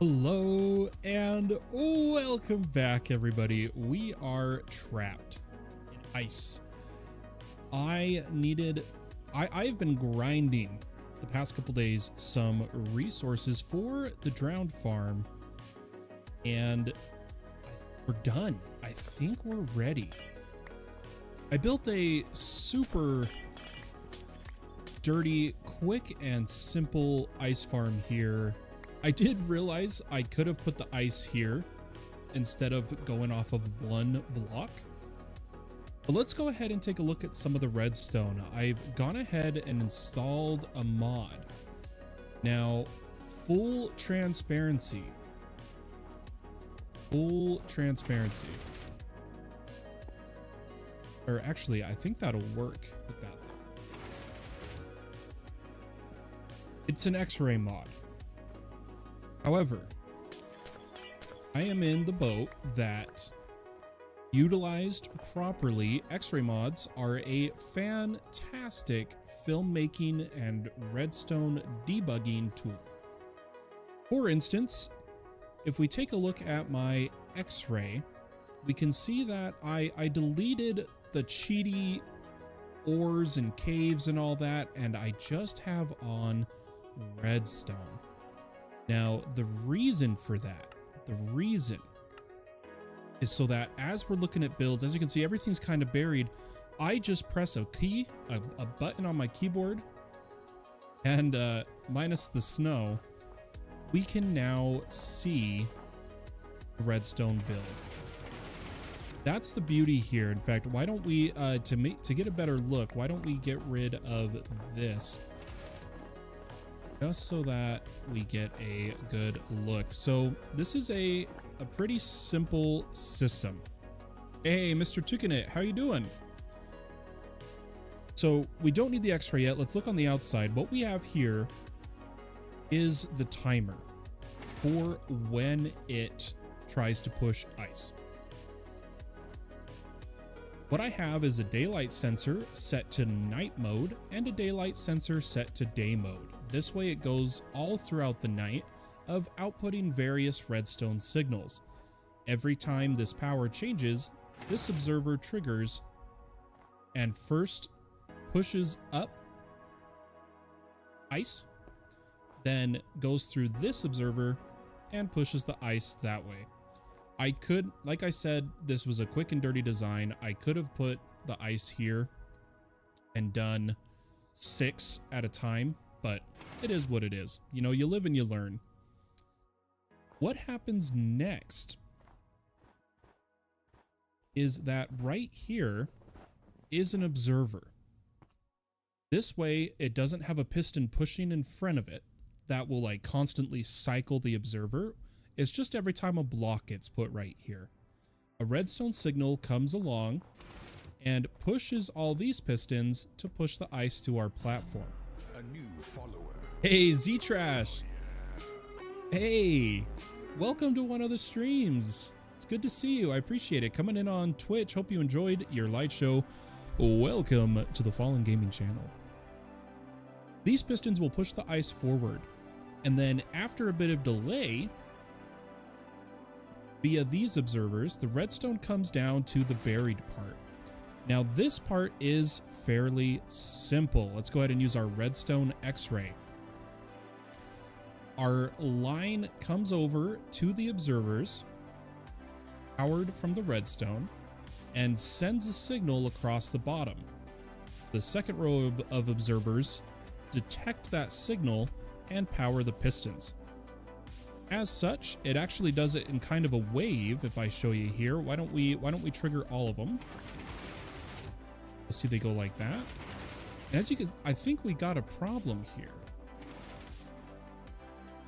Hello and welcome back, everybody. We are trapped in ice. I've been grinding the past couple days some resources for the drowned farm, and we're done. I think we're ready. I built a super dirty, quick, and simple ice farm here. I did realize I could have put the ice here instead of going off of one block. But let's go ahead and take a look at some of the redstone. I've gone ahead and installed a mod. Now, full transparency. Or actually, I think that'll work with that. It's an X-ray mod. However, I am in the boat that, utilized properly, X-ray mods are a fantastic filmmaking and redstone debugging tool. For instance, if we take a look at my X-ray, we can see that I deleted the cheaty ores and caves and all that, and I just have on redstone. Now, the reason for that, is so that as we're looking at builds, as you can see, everything's kind of buried. I just press a button on my keyboard, and minus the snow, we can now see the redstone build. That's the beauty here. In fact, why don't we, to get a better look, why don't we get rid of this? Just so that we get a good look. So this is a pretty simple system. Hey, Mr. Tukinit, how you doing? So we don't need the X-ray yet. Let's look on the outside. What we have here is the timer for when it tries to push ice. What I have is a daylight sensor set to night mode and a daylight sensor set to day mode. This way it goes all throughout the night of outputting various redstone signals. Every time this power changes, this observer triggers and first pushes up ice, then goes through this observer and pushes the ice that way. I could, like I said, this was a quick and dirty design. I could have put the ice here and done 6 at a time, but it is what it is. You know, you live and you learn. What happens next is that right here is an observer. This way, it doesn't have a piston pushing in front of it that will like constantly cycle the observer. It's just every time a block gets put right here, a redstone signal comes along and pushes all these pistons to push the ice to our platform. A new follower. Hey, Z-Trash. Hey, welcome to one of the streams. It's good to see you. I appreciate it. Coming in on Twitch. Hope you enjoyed your light show. Welcome to the Fallen Gaming channel. These pistons will push the ice forward, and then after a bit of delay, via these observers, the redstone comes down to the buried part. Now this part is fairly simple. Let's go ahead and use our redstone X-ray. Our line comes over to the observers, powered from the redstone, and sends a signal across the bottom. The second row of observers detect that signal and power the pistons. As such, it actually does it in kind of a wave. If I show you here, why don't we trigger all of them? We'll see they go like that. And as you can, I think we got a problem here.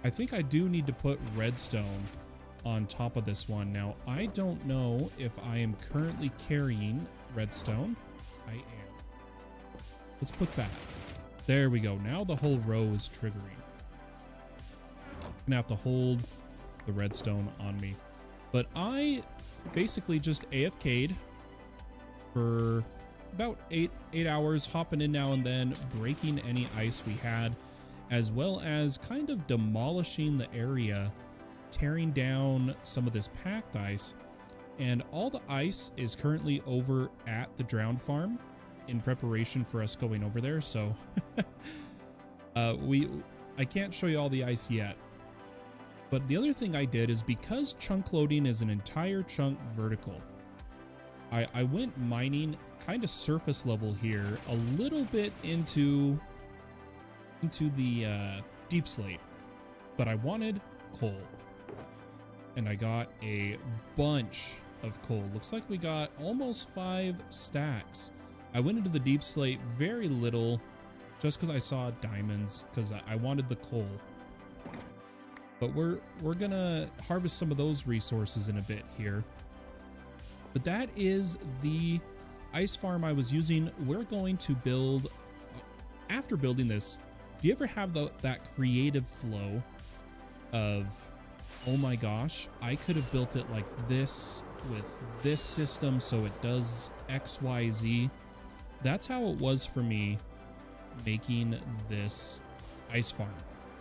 I think I do need to put redstone on top of this one. Now, I don't know if I am currently carrying redstone. I am. Let's put that. There we go. Now the whole row is triggering. I'm gonna have to hold the redstone on me. But I basically just AFK'd for about eight hours, hopping in now and then, breaking any ice we had, as well as kind of demolishing the area tearing down some of this packed ice, and all the ice is currently over at the drowned farm in preparation for us going over there. So I can't show you all the ice yet. But the other thing I did is, because chunk loading is an entire chunk vertical, I went mining kind of surface level here, a little bit into the deep slate, but I wanted coal, and I got a bunch of coal. Looks like we got almost 5 stacks. I went into the deep slate very little, just because I saw diamonds, because I wanted the coal. But we're gonna harvest some of those resources in a bit here. But that is the ice farm I was using. We're going to build, after building this, do you ever have that creative flow of, oh my gosh, I could have built it like this with this system so it does X, Y, Z? That's how it was for me making this ice farm,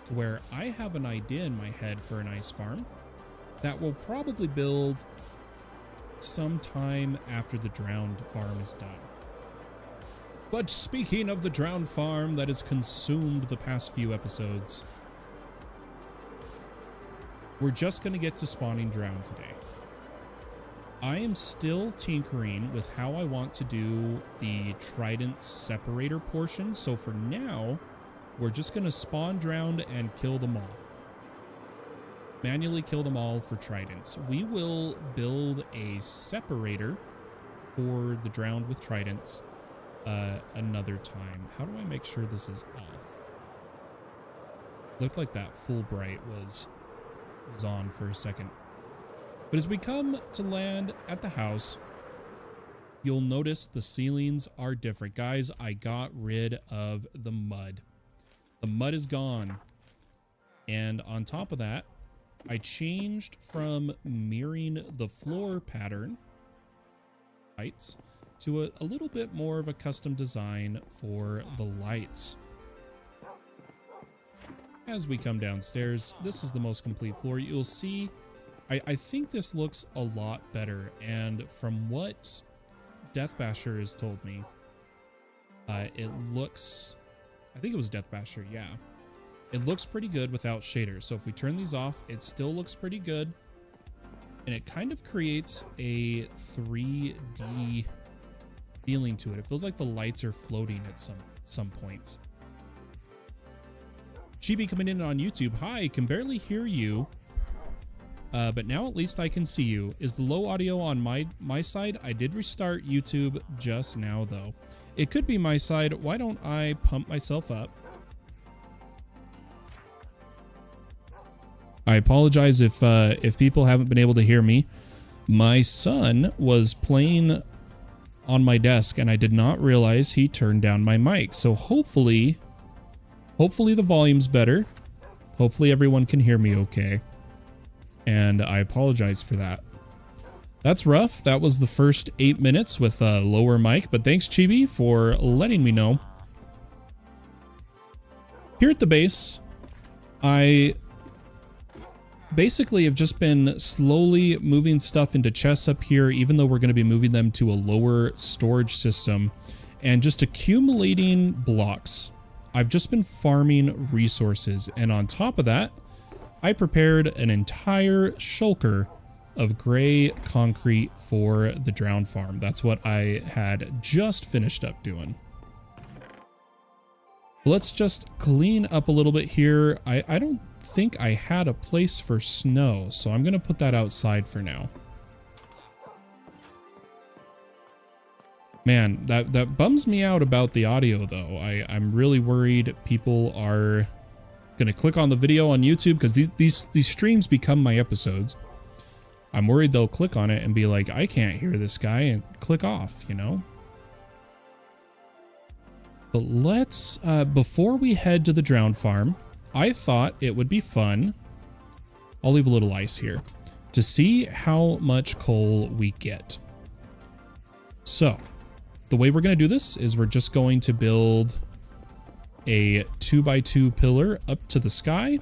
to where I have an idea in my head for an ice farm that will probably build sometime after the drowned farm is done. But speaking of the drowned farm that has consumed the past few episodes, we're just going to get to spawning drowned today. I am still tinkering with how I want to do the Trident separator portion. So for now, we're just going to spawn drowned and kill them all. Manually kill them all for Tridents. We will build a separator for the drowned with Tridents another time. How do I make sure this is off? Looked like that Fulbright was on for a second. But as we come to land at the house, you'll notice the ceilings are different. Guys, I got rid of the mud. The mud is gone. And on top of that, I changed from mirroring the floor pattern heights to a little bit more of a custom design for the lights. As we come downstairs, this is the most complete floor. You'll see, I think this looks a lot better. And from what Death Basher has told me, it looks, I think it was Death Basher, yeah. It looks pretty good without shaders. So if we turn these off, it still looks pretty good. And it kind of creates a 3D feeling to it. It feels like the lights are floating at some points. Chibi coming in on YouTube. Hi, can barely hear you. But now at least I can see you. Is the low audio on my side? I did restart YouTube just now though. It could be my side. Why don't I pump myself up? I apologize if people haven't been able to hear me. My son was playing on my desk and I did not realize he turned down my mic. So hopefully the volume's better. Hopefully everyone can hear me okay. And I apologize for that. That's rough. That was the first 8 minutes with a lower mic, but thanks Chibi for letting me know. Here at the base, I basically have just been slowly moving stuff into chests up here, even though we're going to be moving them to a lower storage system, and just accumulating blocks. I've just been farming resources, and on top of that, I prepared an entire shulker of gray concrete for the drowned farm. That's what I had just finished up doing. Let's just clean up a little bit here. I don't think I had a place for snow, so I'm going to put that outside for now. Man, that bums me out about the audio, though. I'm really worried people are going to click on the video on YouTube, because these streams become my episodes. I'm worried they'll click on it and be like, I can't hear this guy, and click off, you know? But let's, before we head to the drowned farm, I thought it would be fun, I'll leave a little ice here, to see how much coal we get. So, the way we're going to do this is we're just going to build a 2x2 pillar up to the sky.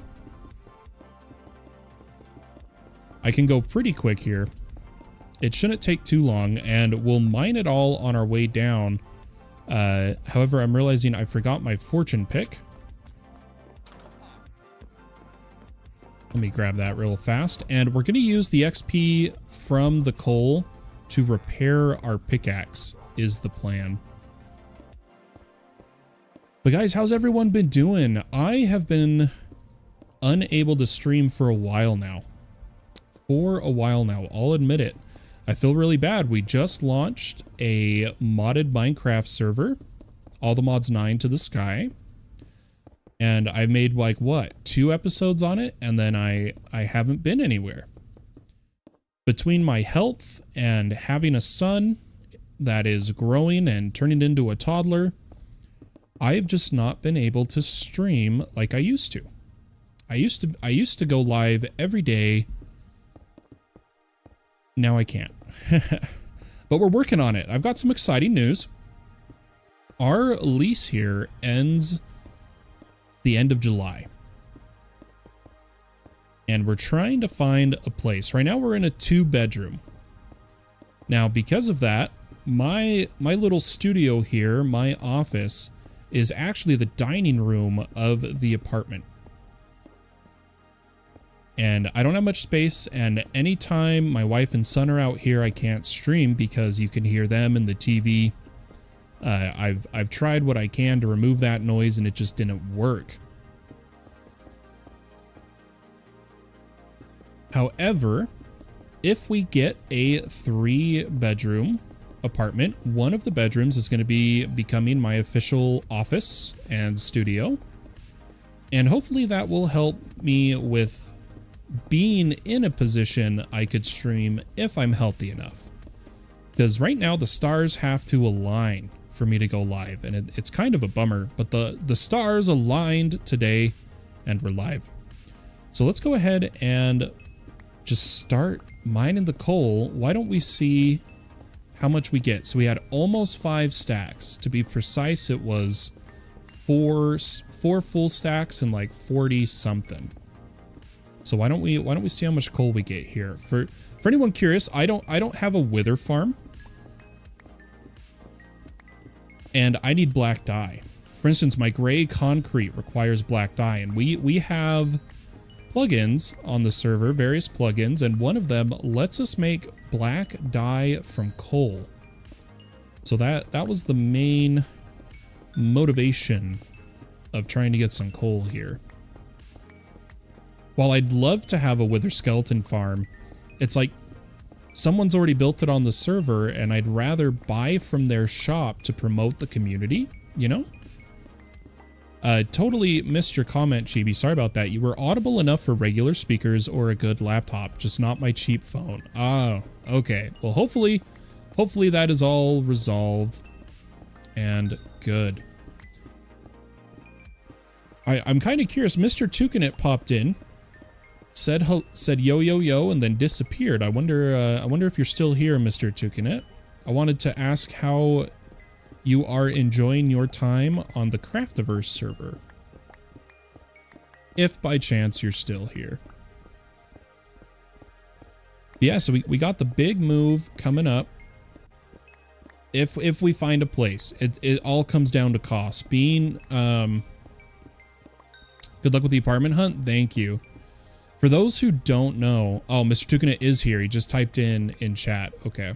I can go pretty quick here. It shouldn't take too long, and we'll mine it all on our way down. However, I'm realizing I forgot my fortune pick. Let me grab that real fast, and we're going to use the XP from the coal to repair our pickaxe is the plan. But guys, how's everyone been doing? I have been unable to stream for a while now. I'll admit it. I feel really bad. We just launched a modded Minecraft server, all the mods 9 to the sky. And I've made like, what, 2 episodes on it? And then I haven't been anywhere. Between my health and having a son that is growing and turning into a toddler, I've just not been able to stream like I used to. I used to go live every day. Now I can't. But we're working on it. I've got some exciting news. Our lease here ends the end of July. And we're trying to find a place. Right now we're in a 2-bedroom. Now because of that, my little studio here, my office, is actually the dining room of the apartment. And I don't have much space, and anytime my wife and son are out here, I can't stream because you can hear them and the TV. I've tried what I can to remove that noise, and it just didn't work. However, if we get a 3-bedroom apartment, one of the bedrooms is going to be becoming my official office and studio. And hopefully that will help me with being in a position I could stream if I'm healthy enough. Because right now the stars have to align for me to go live, and it's kind of a bummer, but the stars aligned today and we're live. So let's go ahead and just start mining the coal. Why don't we see how much we get? So we had almost 5 stacks. To be precise, it was four full stacks and like 40 something. So why don't we see how much coal we get here? For anyone curious, I don't have a wither farm. And I need black dye. For instance, my gray concrete requires black dye, and we have plugins on the server, various plugins, and one of them lets us make black dye from coal. So that was the main motivation of trying to get some coal here. While I'd love to have a wither skeleton farm, it's like someone's already built it on the server, and I'd rather buy from their shop to promote the community, you know? Totally missed your comment, Chibi. Sorry about that. You were audible enough for regular speakers or a good laptop, just not my cheap phone. Oh, okay. Well, hopefully that is all resolved and good. I'm kind of curious. Mr. Toucanet popped in, said yo yo yo, and then disappeared. I wonder if you're still here, Mr. Toucanet. I wanted to ask how you are enjoying your time on the Craftiverse server, if by chance you're still here. Yeah, so we got the big move coming up. If we find a place, it all comes down to cost. Good luck with the apartment hunt. Thank you. For those who don't know, oh, Mr. Toucanet is here. He just typed in chat. Okay.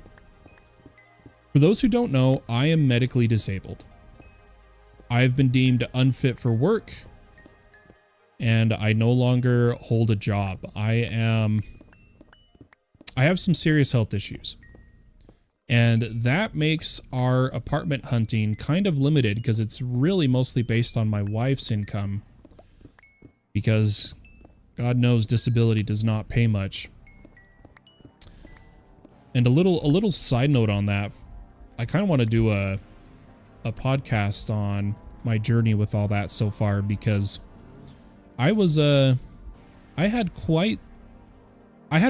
For those who don't know, I am medically disabled. I've been deemed unfit for work, and I no longer hold a job. I have some serious health issues, and that makes our apartment hunting kind of limited because it's really mostly based on my wife's income, because God knows disability does not pay much. And a little side note on that, I kind of want to do a podcast on my journey with all that so far, because I had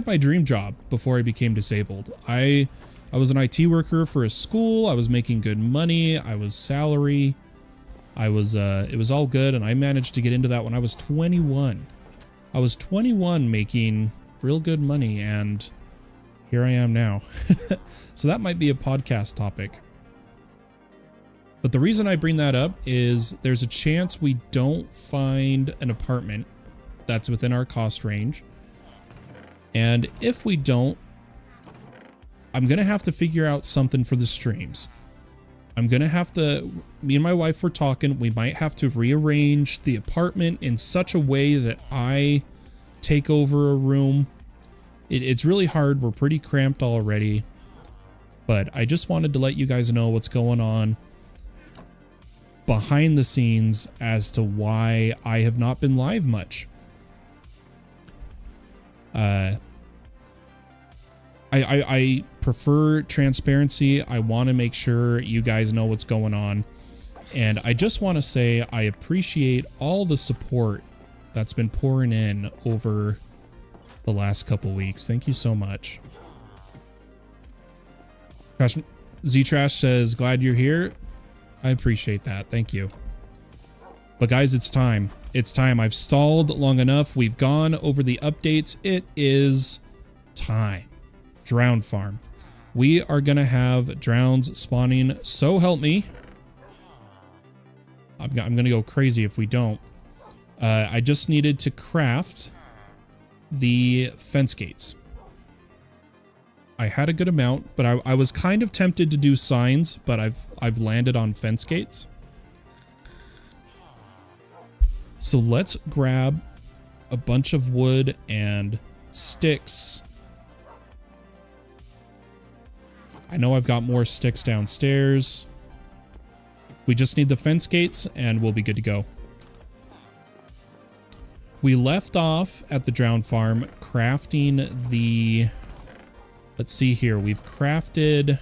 my dream job before I became disabled. I was an IT worker for a school. I was making good money. I was salary. It was all good, and I managed to get into that when I was 21. I was 21 making real good money, and here I am now. So that might be a podcast topic. But the reason I bring that up is there's a chance we don't find an apartment that's within our cost range. And if we don't, I'm going to have to figure out something for the streams. I'm going to have to, me and my wife were talking, we might have to rearrange the apartment in such a way that I take over a room. It's really hard. We're pretty cramped already. But I just wanted to let you guys know what's going on behind the scenes as to why I have not been live much. I prefer transparency. I want to make sure you guys know what's going on. And I just want to say I appreciate all the support that's been pouring in over the last couple weeks. Thank you so much. Z-Trash says, glad you're here. I appreciate that. Thank you. But guys, it's time. It's time. I've stalled long enough. We've gone over the updates. It is time. Drown farm. We are going to have drowns spawning. So help me. I'm going to go crazy if we don't. I just needed to craft the fence gates. I had a good amount, but I was kind of tempted to do signs, but I've landed on fence gates. So let's grab a bunch of wood and sticks. I know I've got more sticks downstairs. We just need the fence gates and we'll be good to go. We left off at the drown farm crafting the... Let's see here. We've crafted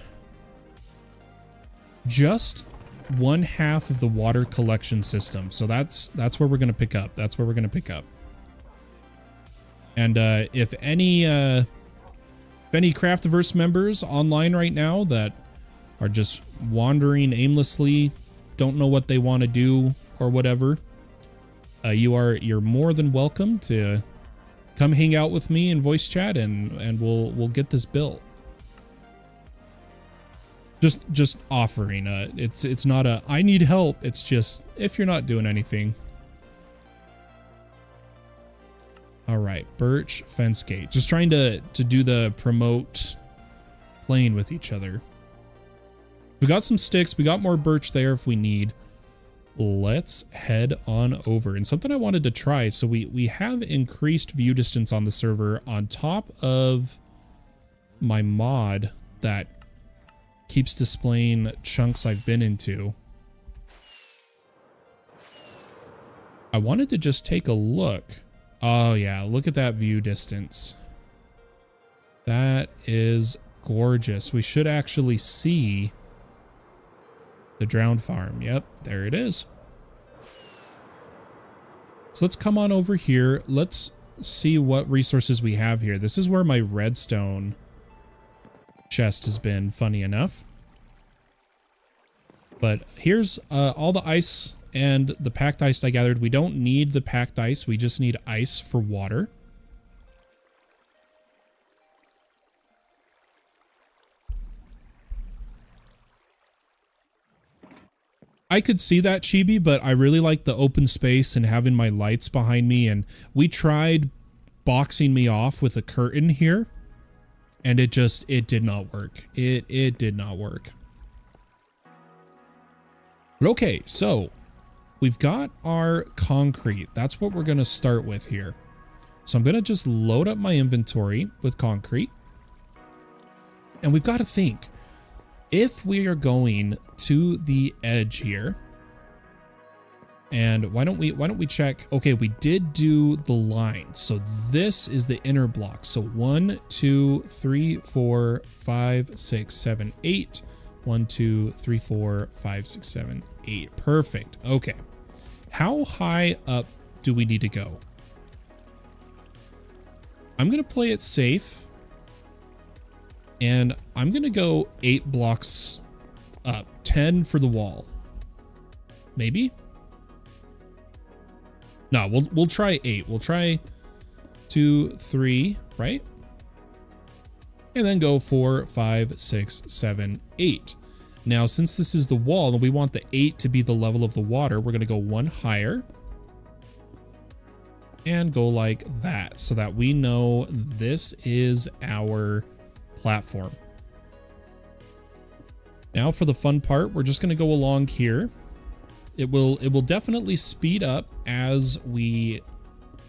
just 1/2 of the water collection system. So that's where we're going to pick up. That's where we're going to pick up. And if any Craftiverse members online right now that are just wandering aimlessly, don't know what they want to do or whatever, you're more than welcome to come hang out with me in voice chat and we'll get this built. Just offering. It's not a I need help. It's just if you're not doing anything. All right, birch fence gate. Just trying to do the promote playing with each other. We got some sticks. We got more birch there if we need. Let's head on over. And something I wanted to try. So we have increased view distance on the server on top of my mod that keeps displaying chunks I've been into. I wanted to just take a look. Oh yeah, look at that view distance. That is gorgeous. We should actually see the drowned farm. Yep, there it is. So let's come on over here. Let's see what resources we have here. This is where my redstone chest has been, funny enough. But here's all the ice and the packed ice I gathered. We don't need the packed ice. We just need ice for water. I could see that, Chibi, but I really like the open space and having my lights behind me. And we tried boxing me off with a curtain here, and it did not work. It did not work. But okay, so we've got our concrete. That's what we're going to start with here. So I'm going to just load up my inventory with concrete. And we've got to think, if we are going to the edge here, and why don't we check? Okay, we did do the line. So this is the inner block. So 1, 2, 3, 4, 5, 6, 7, 8. 1, 2, 3, 4, 5, 6, 7, 8. Perfect. Okay. How high up do we need to go? I'm going to play it safe. And I'm going to go 8 blocks up. 10 for the wall. Maybe? No, we'll try 8. We'll try 2, 3, right? And then go 4, 5, 6, 7, 8. Now, since this is the wall and we want the 8 to be the level of the water, we're going to go one higher and go like that so that we know this is our platform. Now for the fun part, we're just going to go along here. It will definitely speed up as we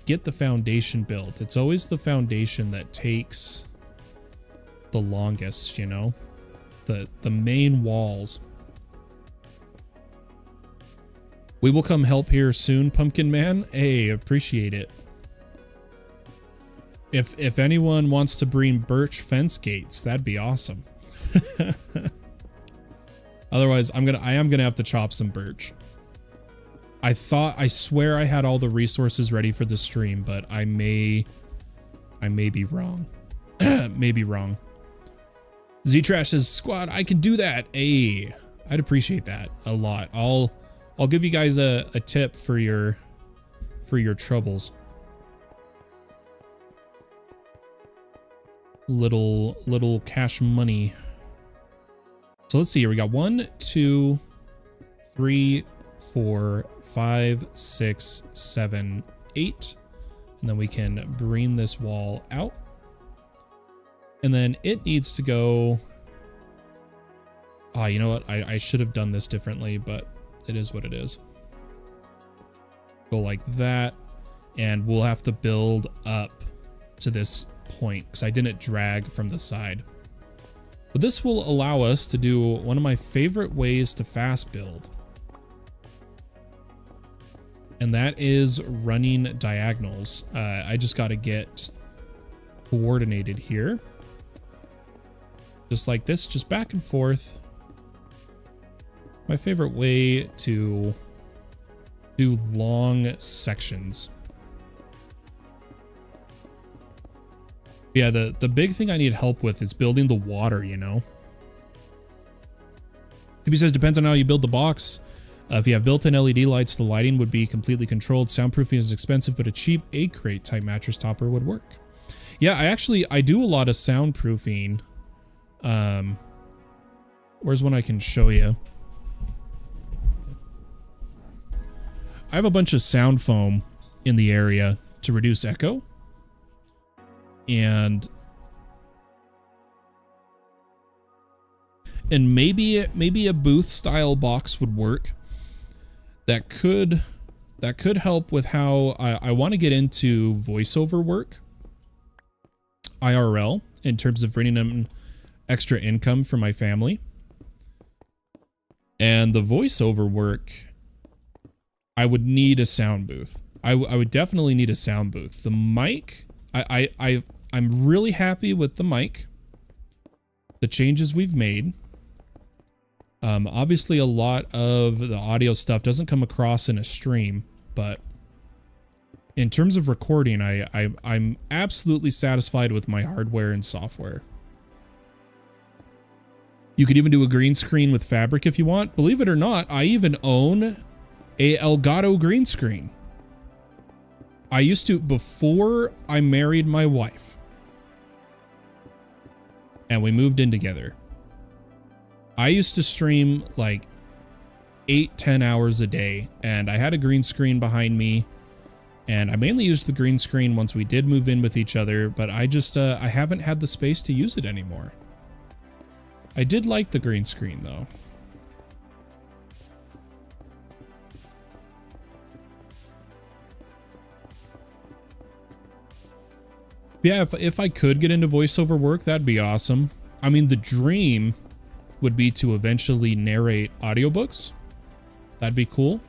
get the foundation built. It's always the foundation that takes the longest, you know, the main walls. We will come help here soon, Pumpkin Man. Hey, appreciate it. If anyone wants to bring birch fence gates, that'd be awesome. Otherwise, I am gonna have to chop some birch. I swear I had all the resources ready for the stream, but I may be wrong. Maybe wrong. Z-Trash says, squad, I can do that. Hey, I'd appreciate that a lot. I'll give you guys a tip for your troubles. Little cash money. So let's see here. We got 1, 2, 3, 4, 5, 6, 7, 8. And then we can bring this wall out. And then it needs to go. Ah, you know what? I should have done this differently, but it is what it is. Go like that. And we'll have to build up to this point because I didn't drag from the side. But this will allow us to do one of my favorite ways to fast build. And that is running diagonals. I just got to get coordinated here. Just like this, just back and forth. My favorite way to do long sections. Yeah, the big thing I need help with is building the water, you know? TB says, depends on how you build the box. If you have built-in LED lights, the lighting would be completely controlled. Soundproofing is expensive, but a cheap egg crate type mattress topper would work. Yeah, I do a lot of soundproofing. Where's one I can show you? I have a bunch of sound foam in the area to reduce echo. And maybe a booth style box would work. That could help with how I want to get into voiceover work, IRL, in terms of bringing in extra income for my family. And the voiceover work, I would need a sound booth. I would definitely need a sound booth. The mic, I'm really happy with the mic. The changes we've made. Obviously a lot of the audio stuff doesn't come across in a stream, but in terms of recording, I'm absolutely satisfied with my hardware and software. You could even do a green screen with fabric if you want. Believe it or not, I even own a Elgato green screen. I used to before I married my wife. And we moved in together. I used to stream like 8-10 hours a day, and I had a green screen behind me, and I mainly used the green screen once we did move in with each other, but I just I haven't had the space to use it anymore. I did like the green screen though. Yeah, if I could get into voiceover work, that'd be awesome. I mean, the dream would be to eventually narrate audiobooks. That'd be cool.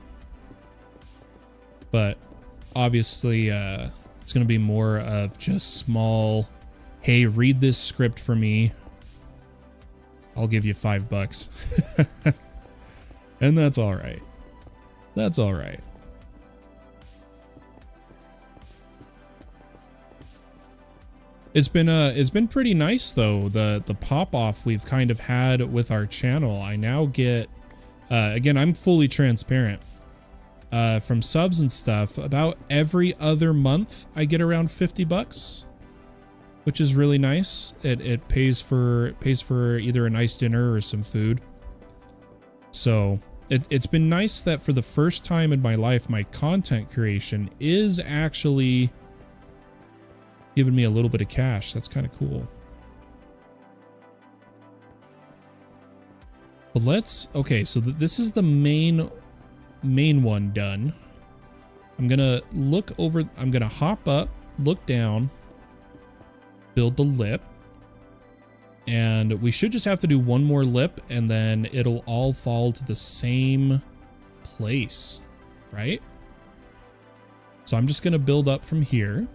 But obviously, it's going to be more of just small, hey, read this script for me. I'll give you $5. And that's all right. That's all right. It's been pretty nice though. The pop off we've kind of had with our channel. I now get, again, I'm fully transparent. From subs and stuff, about every other month I get around $50. which is really nice. It pays for either a nice dinner or some food. So it's been nice that for the first time in my life, my content creation is actually giving me a little bit of cash. That's kind of cool. But okay, so this is the main one done. I'm gonna look over, I'm gonna hop up, look down, build the lip, and we should just have to do one more lip and then it'll all fall to the same place, right? So I'm just gonna build up from here.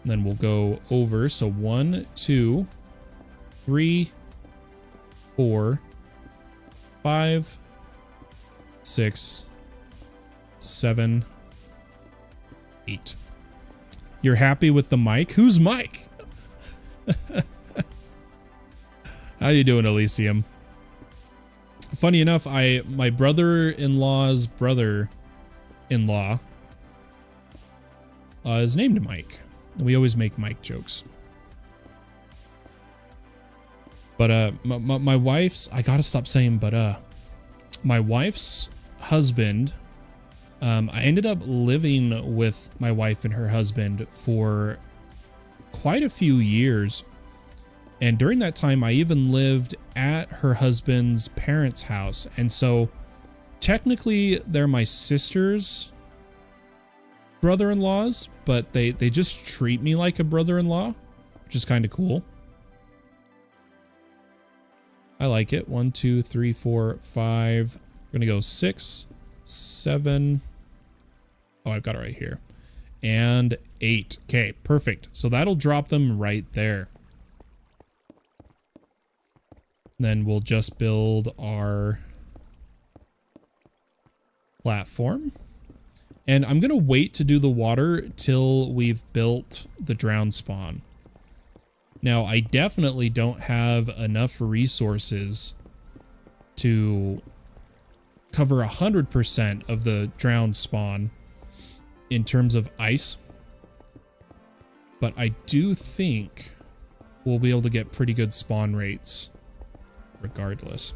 And then we'll go over, so 1, 2, 3, 4, 5, 6, 7, 8. You're happy with the mic? Who's Mike? How you doing, Elysium? Funny enough, my brother-in-law's brother-in-law is named Mike. We always make Mike jokes. But my wife's, I gotta stop saying my wife's husband, I ended up living with my wife and her husband for quite a few years. And during that time, I even lived at her husband's parents' house. And so technically they're my sister's brother-in-laws, but they just treat me like a brother-in-law, which is kind of cool. I like it. 1, 2, 3, 4, 5. We're gonna go 6, 7. Oh, I've got it right here. And 8. Okay, perfect. So that'll drop them right there. Then we'll just build our platform. And I'm gonna wait to do the water till we've built the drown spawn. Now, I definitely don't have enough resources to cover 100% of the drowned spawn in terms of ice, but I do think we'll be able to get pretty good spawn rates regardless.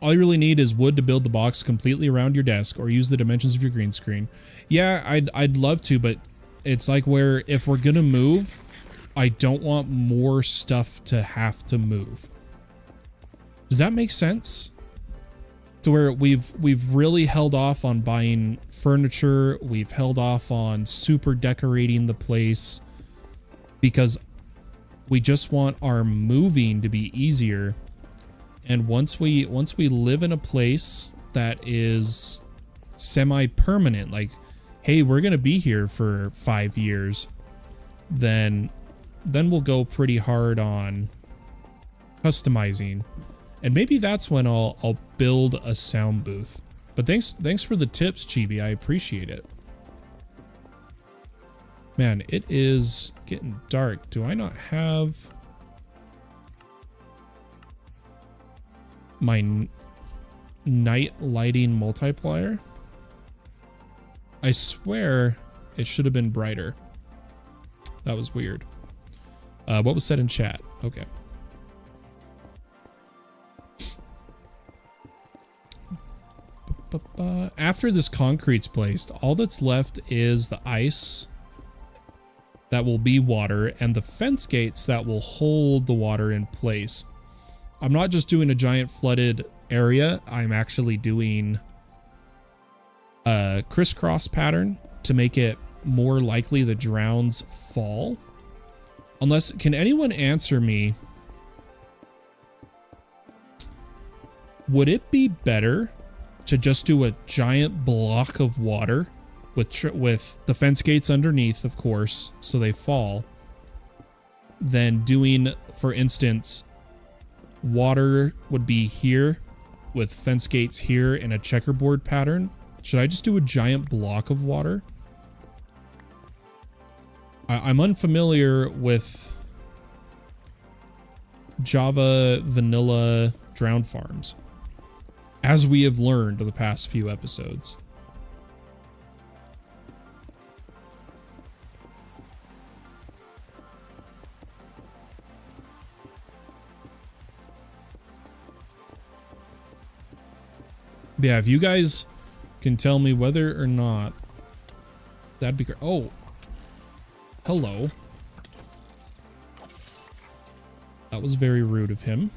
All you really need is wood to build the box completely around your desk, or use the dimensions of your green screen. Yeah, I'd love to, but it's like where if we're gonna move, I don't want more stuff to have to move. Does that make sense? To where we've really held off on buying furniture, we've held off on super decorating the place because we just want our moving to be easier. And once we live in a place that is semi-permanent, like, hey, we're gonna be here for 5 years, then we'll go pretty hard on customizing. And maybe that's when I'll build a sound booth. But thanks for the tips, Chibi. I appreciate it. Man, it is getting dark. Do I not have my night lighting multiplier? I swear it should have been brighter. That was weird. What was said in chat? Okay. After this concrete's placed, all that's left is the ice that will be water and the fence gates that will hold the water in place. I'm not just doing a giant flooded area. I'm actually doing a crisscross pattern to make it more likely the drowns fall. Unless, can anyone answer me? Would it be better to just do a giant block of water with the fence gates underneath, of course, so they fall, than doing, for instance, water would be here with fence gates here in a checkerboard pattern? Should I just do a giant block of water? I'm unfamiliar with Java vanilla drown farms, as we have learned in the past few episodes. Yeah, if you guys can tell me whether or not, that'd be great. Oh, hello. That was very rude of him.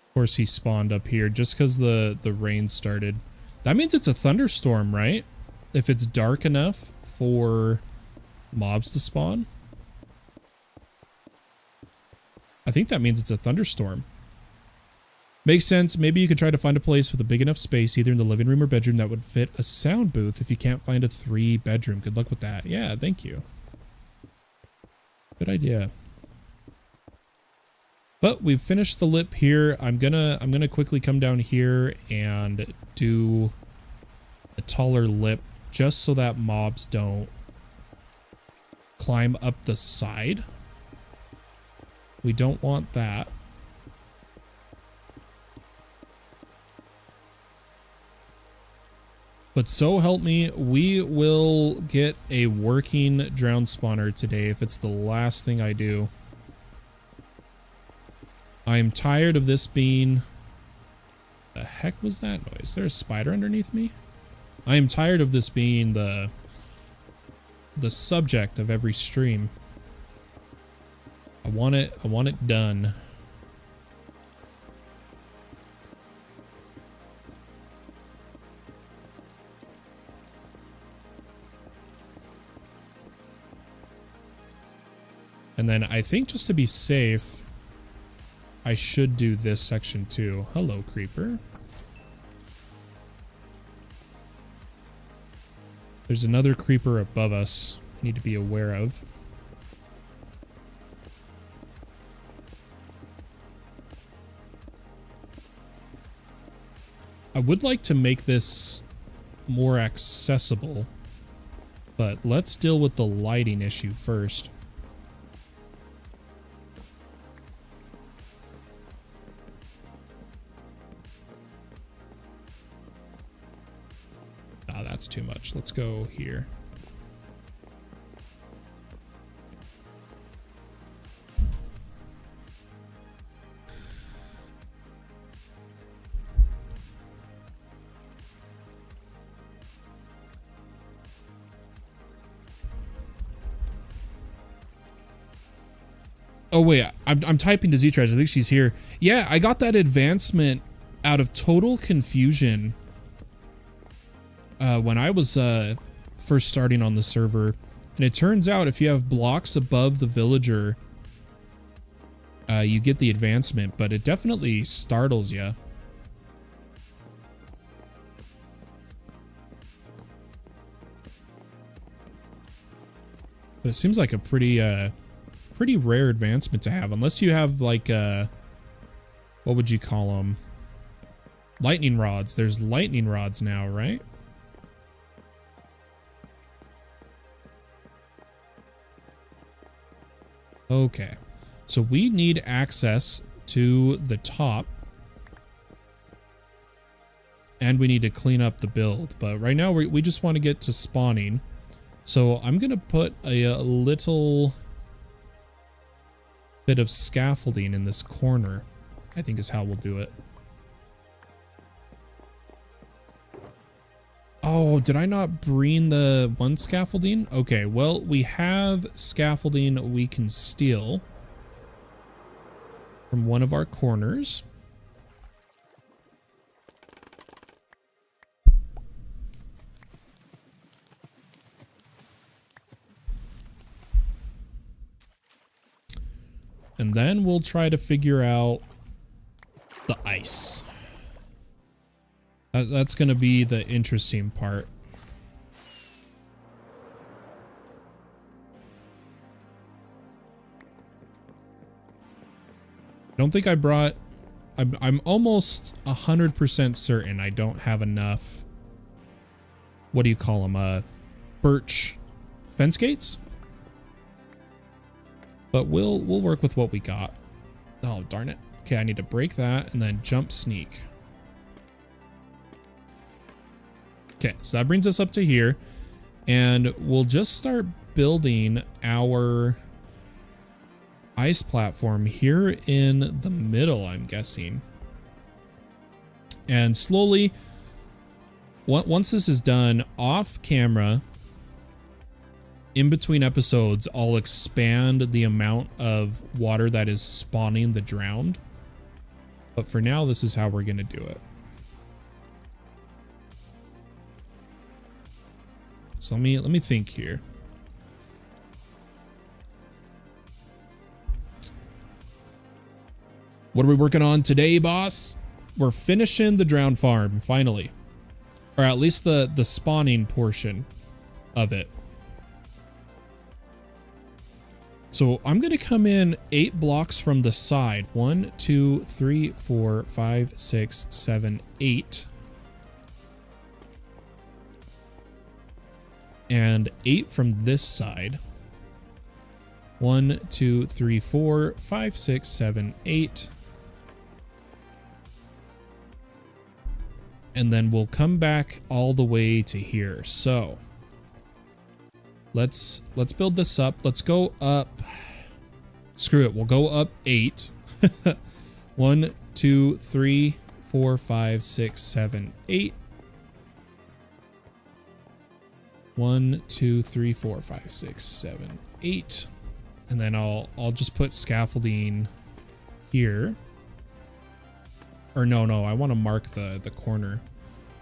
Of course, he spawned up here just because the rain started. That means it's a thunderstorm, right? If it's dark enough for mobs to spawn. I think that means it's a thunderstorm. Makes sense. Maybe you could try to find a place with a big enough space, either in the living room or bedroom, that would fit a sound booth if you can't find a 3-bedroom. Good luck with that. Yeah, thank you. Good idea. But we've finished the lip here. I'm gonna quickly come down here and do a taller lip just so that mobs don't climb up the side. We don't want that. But so help me, we will get a working drown spawner today if it's the last thing I do. I am tired of this being... The heck was that noise? Is there a spider underneath me? I am tired of this being the subject of every stream. I want it done. And then I think just to be safe, I should do this section too. Hello, creeper. There's another creeper above us I need to be aware of. I would like to make this more accessible, but let's deal with the lighting issue first. Ah, that's too much. Let's go here. Oh wait, I'm typing to Z-Trash. I think she's here. Yeah, I got that advancement out of total confusion when I was first starting on the server. And it turns out if you have blocks above the villager, you get the advancement, but it definitely startles you. But it seems like a pretty rare advancement to have, unless you have like what would you call them? Lightning rods. There's lightning rods now, right? Okay, so we need access to the top, and we need to clean up the build, but right now we just want to get to spawning. So I'm gonna put a little bit of scaffolding in this corner, I think is how we'll do it. Oh, did I not bring the one scaffolding? Okay, well, we have scaffolding we can steal from one of our corners. And then we'll try to figure out the ice. That's going to be the interesting part. I don't think I brought... I'm almost 100% certain I don't have enough... What do you call them? Birch fence gates? But we'll work with what we got. Oh, darn it. Okay, I need to break that and then jump sneak. Okay, so that brings us up to here. And we'll just start building our ice platform here in the middle, I'm guessing. And slowly, once this is done off camera, in between episodes, I'll expand the amount of water that is spawning the drowned. But for now, this is how we're going to do it. So let me think here. What are we working on today, boss? We're finishing the drowned farm, finally. Or at least the spawning portion of it. So I'm going to come in 8 blocks from the side. 1, 2, 3, 4, 5, 6, 7, 8. And 8 from this side. 1, 2, 3, 4, 5, 6, 7, 8. And then we'll come back all the way to here. So let's build this up. Let's go up. Screw it. We'll go up 8. 1, 2, 3, 4, 5, 6, 7, 8. 1, 2, 3, 4, 5, 6, 7, 8. And then I'll just put scaffolding here. Or no, I want to mark the corner.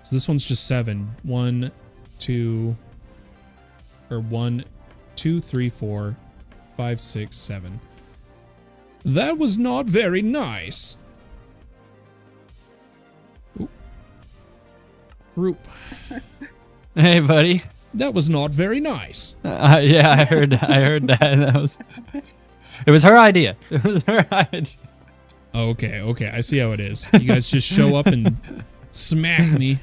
So this one's just 7. 1, 2, 3, 4, 5, 6, 7. That was not very nice. Oop. Group. Hey, buddy. That was not very nice. Yeah, I heard that. It was her idea. It was her idea. Oh, okay. I see how it is. You guys just show up and smack me.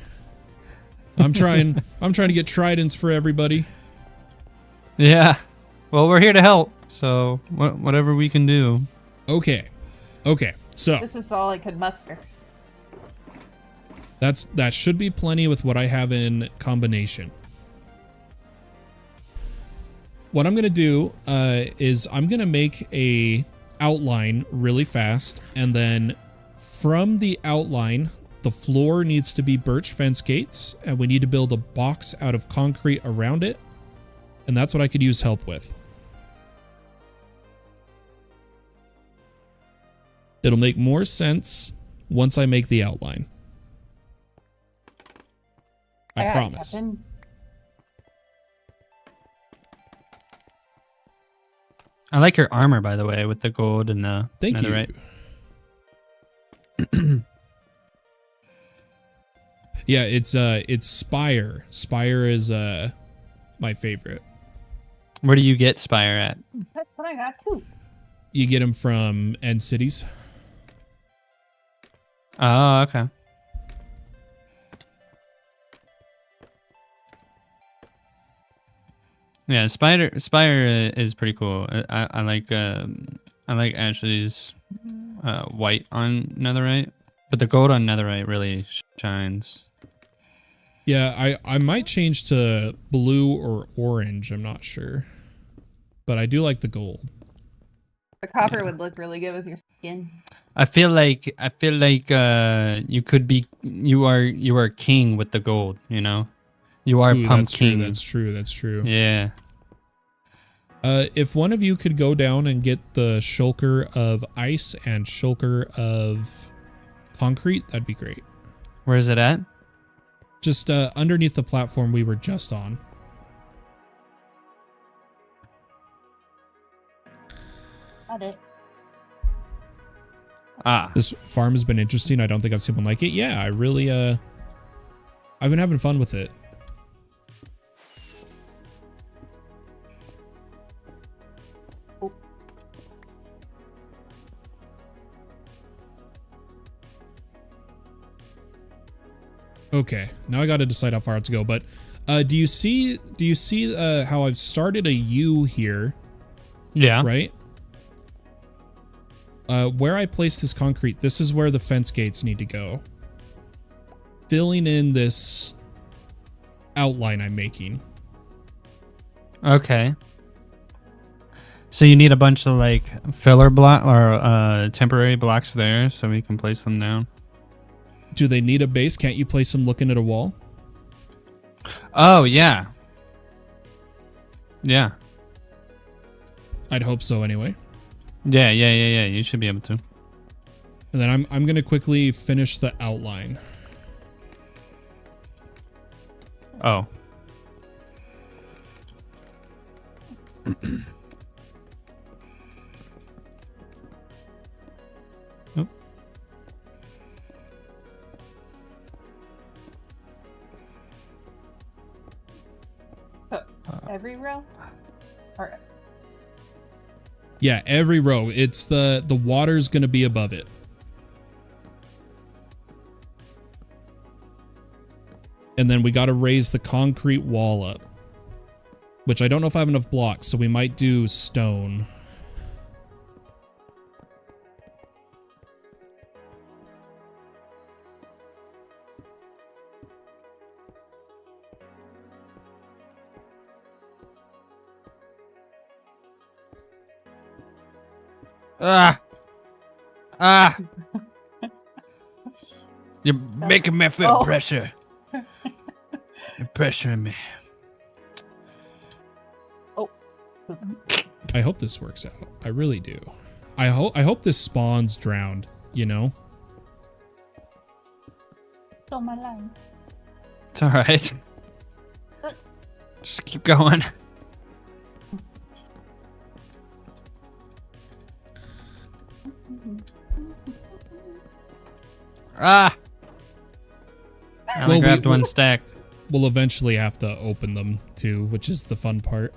I'm trying to get tridents for everybody. Yeah. Well, we're here to help. So whatever we can do. Okay. So This is all I could muster. that should be plenty with what I have in combination. What I'm gonna do is I'm gonna make a outline really fast, and then from the outline the floor needs to be birch fence gates, and we need to build a box out of concrete around it, and that's what I could use help with. It'll make more sense once I make the outline. I promise. Captain. I like your armor, by the way, with the gold and the Thank you. netherite. Yeah, it's Spire. Spire is my favorite. Where do you get Spire at? That's what I got too. You get them from End Cities. Oh, okay. Yeah, Spire is pretty cool. I like Ashley's white on netherite, but the gold on netherite really shines. Yeah, I might change to blue or orange. I'm not sure, but I do like the gold. The copper would look really good with your skin. I feel like you could be you are king with the gold. You know, you are Pump King. That's true. Yeah. If one of you could go down and get the shulker of ice and shulker of concrete, that'd be great. Where is it at? Just underneath the platform we were just on. Got it. Ah. This farm has been interesting. I don't think I've seen one like it. Yeah, I really I've been having fun with it. Oh. Okay, now I got to decide how far to go. But do you see how I've started a U here? Yeah. Right. Where I place this concrete, this is where the fence gates need to go. Filling in this outline I'm making. Okay. So you need a bunch of like filler block or temporary blocks there so we can place them down. Do they need a base? Can't you place them looking at a wall? Oh yeah. Yeah. I'd hope so anyway. Yeah. You should be able to. And then I'm gonna quickly finish the outline. Oh. Oop. So, every row? Or Yeah, every row. It's the water's gonna be above it. And then we got to raise the concrete wall up, which I don't know if I have enough blocks, so we might do stone. Ah! You're making me feel pressure. You're pressuring me. oh, I hope this works out. I really do. I hope this spawns drowned, you know? stole my line. It's all right. Just keep going. Ah! I only grabbed one stack. We'll eventually have to open them too, which is the fun part.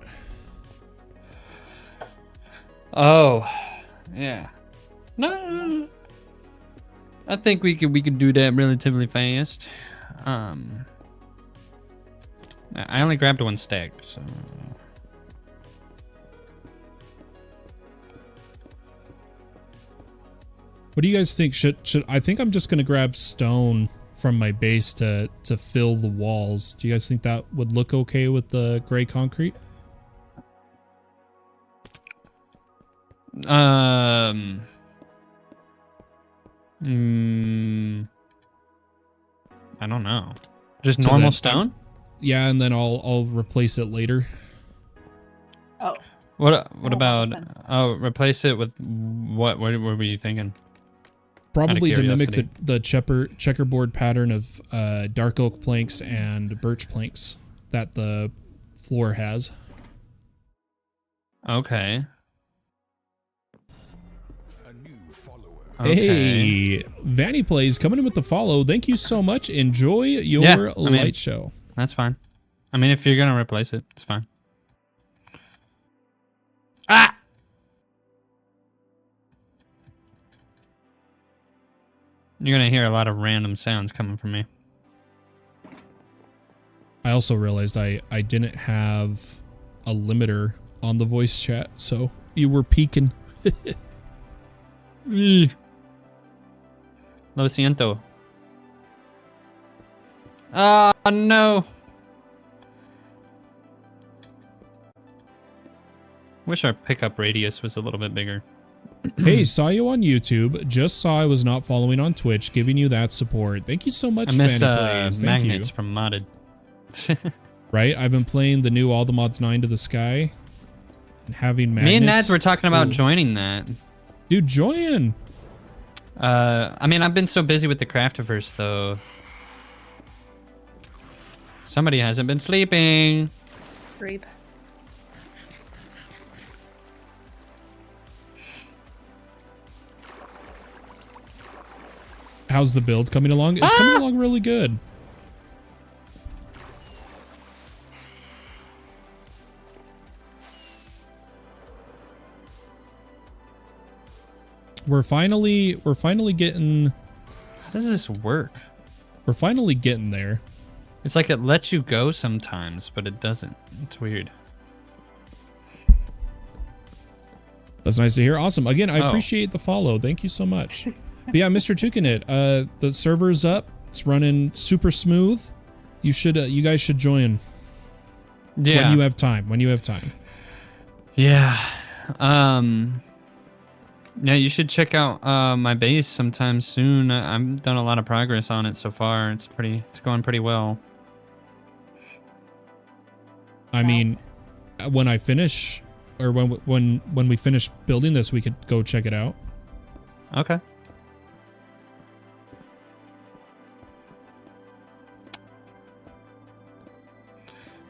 Oh, yeah. No. I think we could do that relatively fast. I only grabbed one stack, so. What do you guys think? Should I think I'm just gonna grab stone from my base to fill the walls. Do you guys think that would look okay with the gray concrete? I don't know. Just So normal then stone? Yeah, and then I'll replace it later. Oh, What Oh, about fence. replace it with what were you thinking? Probably to mimic curiosity. the checkerboard pattern of dark oak planks and birch planks that the floor has. Okay. Hey, Vanny Plays coming in with the follow. Thank you so much. Enjoy your light show. That's fine. I mean, if you're gonna replace it, it's fine. Ah! You're gonna hear a lot of random sounds coming from me. I also realized I didn't have a limiter on the voice chat, so you were peeking. Lo siento. Oh, no. Wish our pickup radius was a little bit bigger. Hey, saw you on YouTube. Just saw I was not following on Twitch, giving you that support. Thank you so much, I miss Vanny Plays. Thank magnets you. from modded. Right? I've been playing the new All the Mods 9 to the Sky and having magnets. Me and Nads were talking about Ooh. joining that. Dude, join. I mean, I've been so busy with the Craftiverse, though. Somebody hasn't been sleeping. creep. How's the build coming along? It's coming along really good. We're finally getting How does this work? there. It's like it lets you go sometimes, but it doesn't. It's weird. That's nice to hear. Awesome. Again, I Oh. appreciate the follow. Thank you so much. But yeah, Mr. Tukinit, the server's up. It's running super smooth. You guys should join Yeah. when you have time. Yeah. Yeah, you should check out my base sometime soon. I've done a lot of progress on it so far. It's going pretty well. I mean, when I finish, or when we finish building this, we could go check it out. Okay.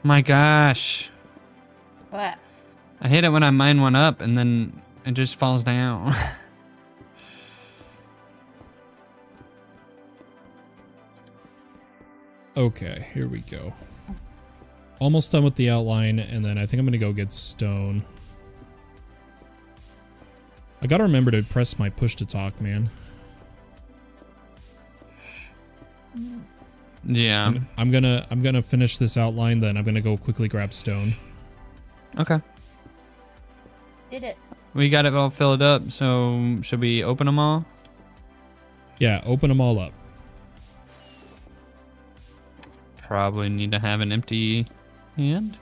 My gosh. What? I hate it when I mine one up and then it just falls down. Okay, here we go. Almost done with the outline, and then I think I'm gonna go get stone. I gotta remember to press my push to talk, man. Yeah. I'm gonna finish this outline, then I'm gonna go quickly grab stone. Okay. Did it. We got it all filled up, so should we open them all? Yeah, open them all up. Probably need to have an empty hand.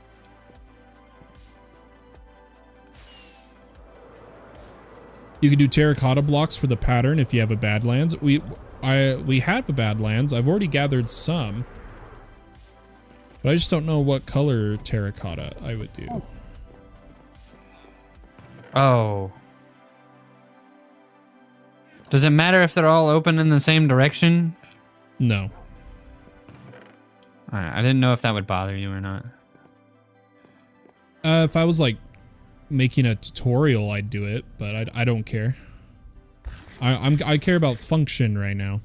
You can do terracotta blocks for the pattern if you have a Badlands. We have a Badlands. I've already gathered some. But I just don't know what color terracotta I would do. Oh. Does it matter if they're all open in the same direction? No. Alright, I didn't know if that would bother you or not. If I was like making a tutorial, I'd do it, but I don't care. I care about function right now.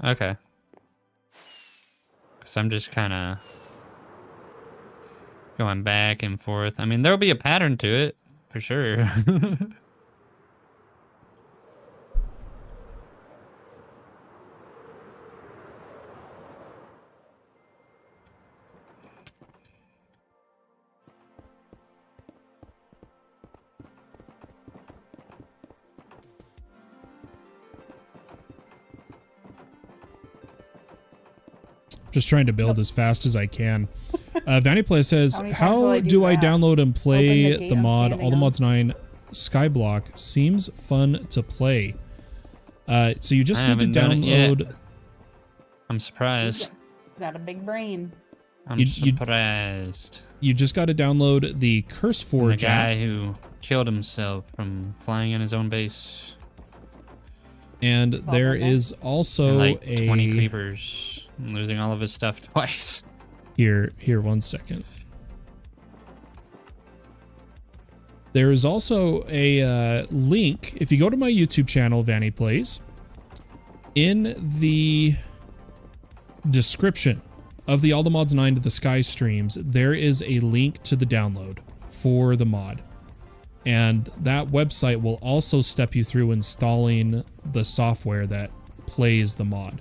Okay. So I'm just kind of going back and forth. I mean, there'll be a pattern to it, for sure. Just trying to build as fast as I can. Vaniplay says, How many times how will I do do I that? download and play Open the gate the I'm mod standing All the on. Mods 9 Skyblock? Seems fun to play. So you just I need to haven't done it download. yet. I'm surprised. Got a big brain. I'm You- surprised. You just got to download the Curse The Forge guy app, who killed himself from flying in his own base. and there okay. is also And like a 20 creepers. And losing all of his stuff twice. Here, 1 second. There is also a link. If you go to my YouTube channel, Vanny Plays, in the description of the All the Mods 9 to the Sky streams, there is a link to the download for the mod. And that website will also step you through installing the software that plays the mod.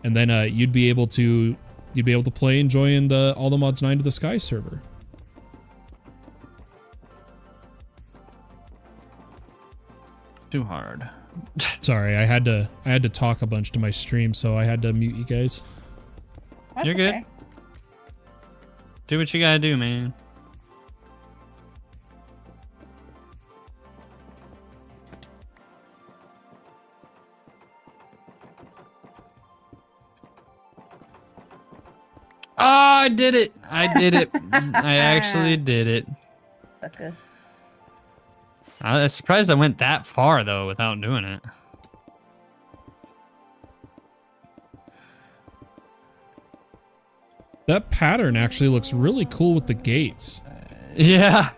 And then you'd be able to play and join the All the Mods 9 to the Sky server. Too hard. Sorry, I had to talk a bunch to my stream, so I had to mute you guys. That's You're good. okay. Do what you gotta do, man. Oh, I did it. I did it. I actually did it. That's good. I was surprised I went that far, though, without doing it. That pattern actually looks really cool with the gates, Yeah.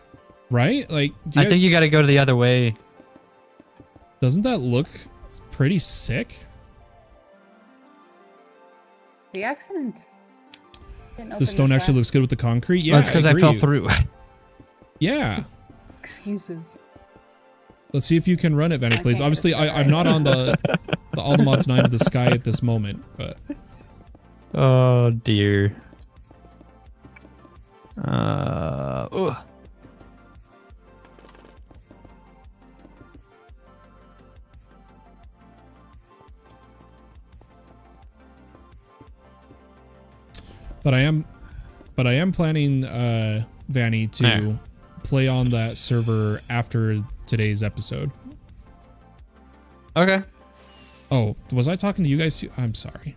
right? Like, I think you gotta go to the other way. doesn't that look pretty sick? The accident. Didn't open The stone the actually trap. looks good with the concrete. Yeah, Well, it's because I agree. fell through. Yeah. Excuses. Let's see if you can run it, Vanny I Plays. can't Obviously, get it I'm not on the All the Mods 9 to the Sky at this moment, but Oh, dear. Ugh. I am planning Vanny to There. play on that server after today's episode. Okay. Oh, was I talking to you guys? I'm sorry.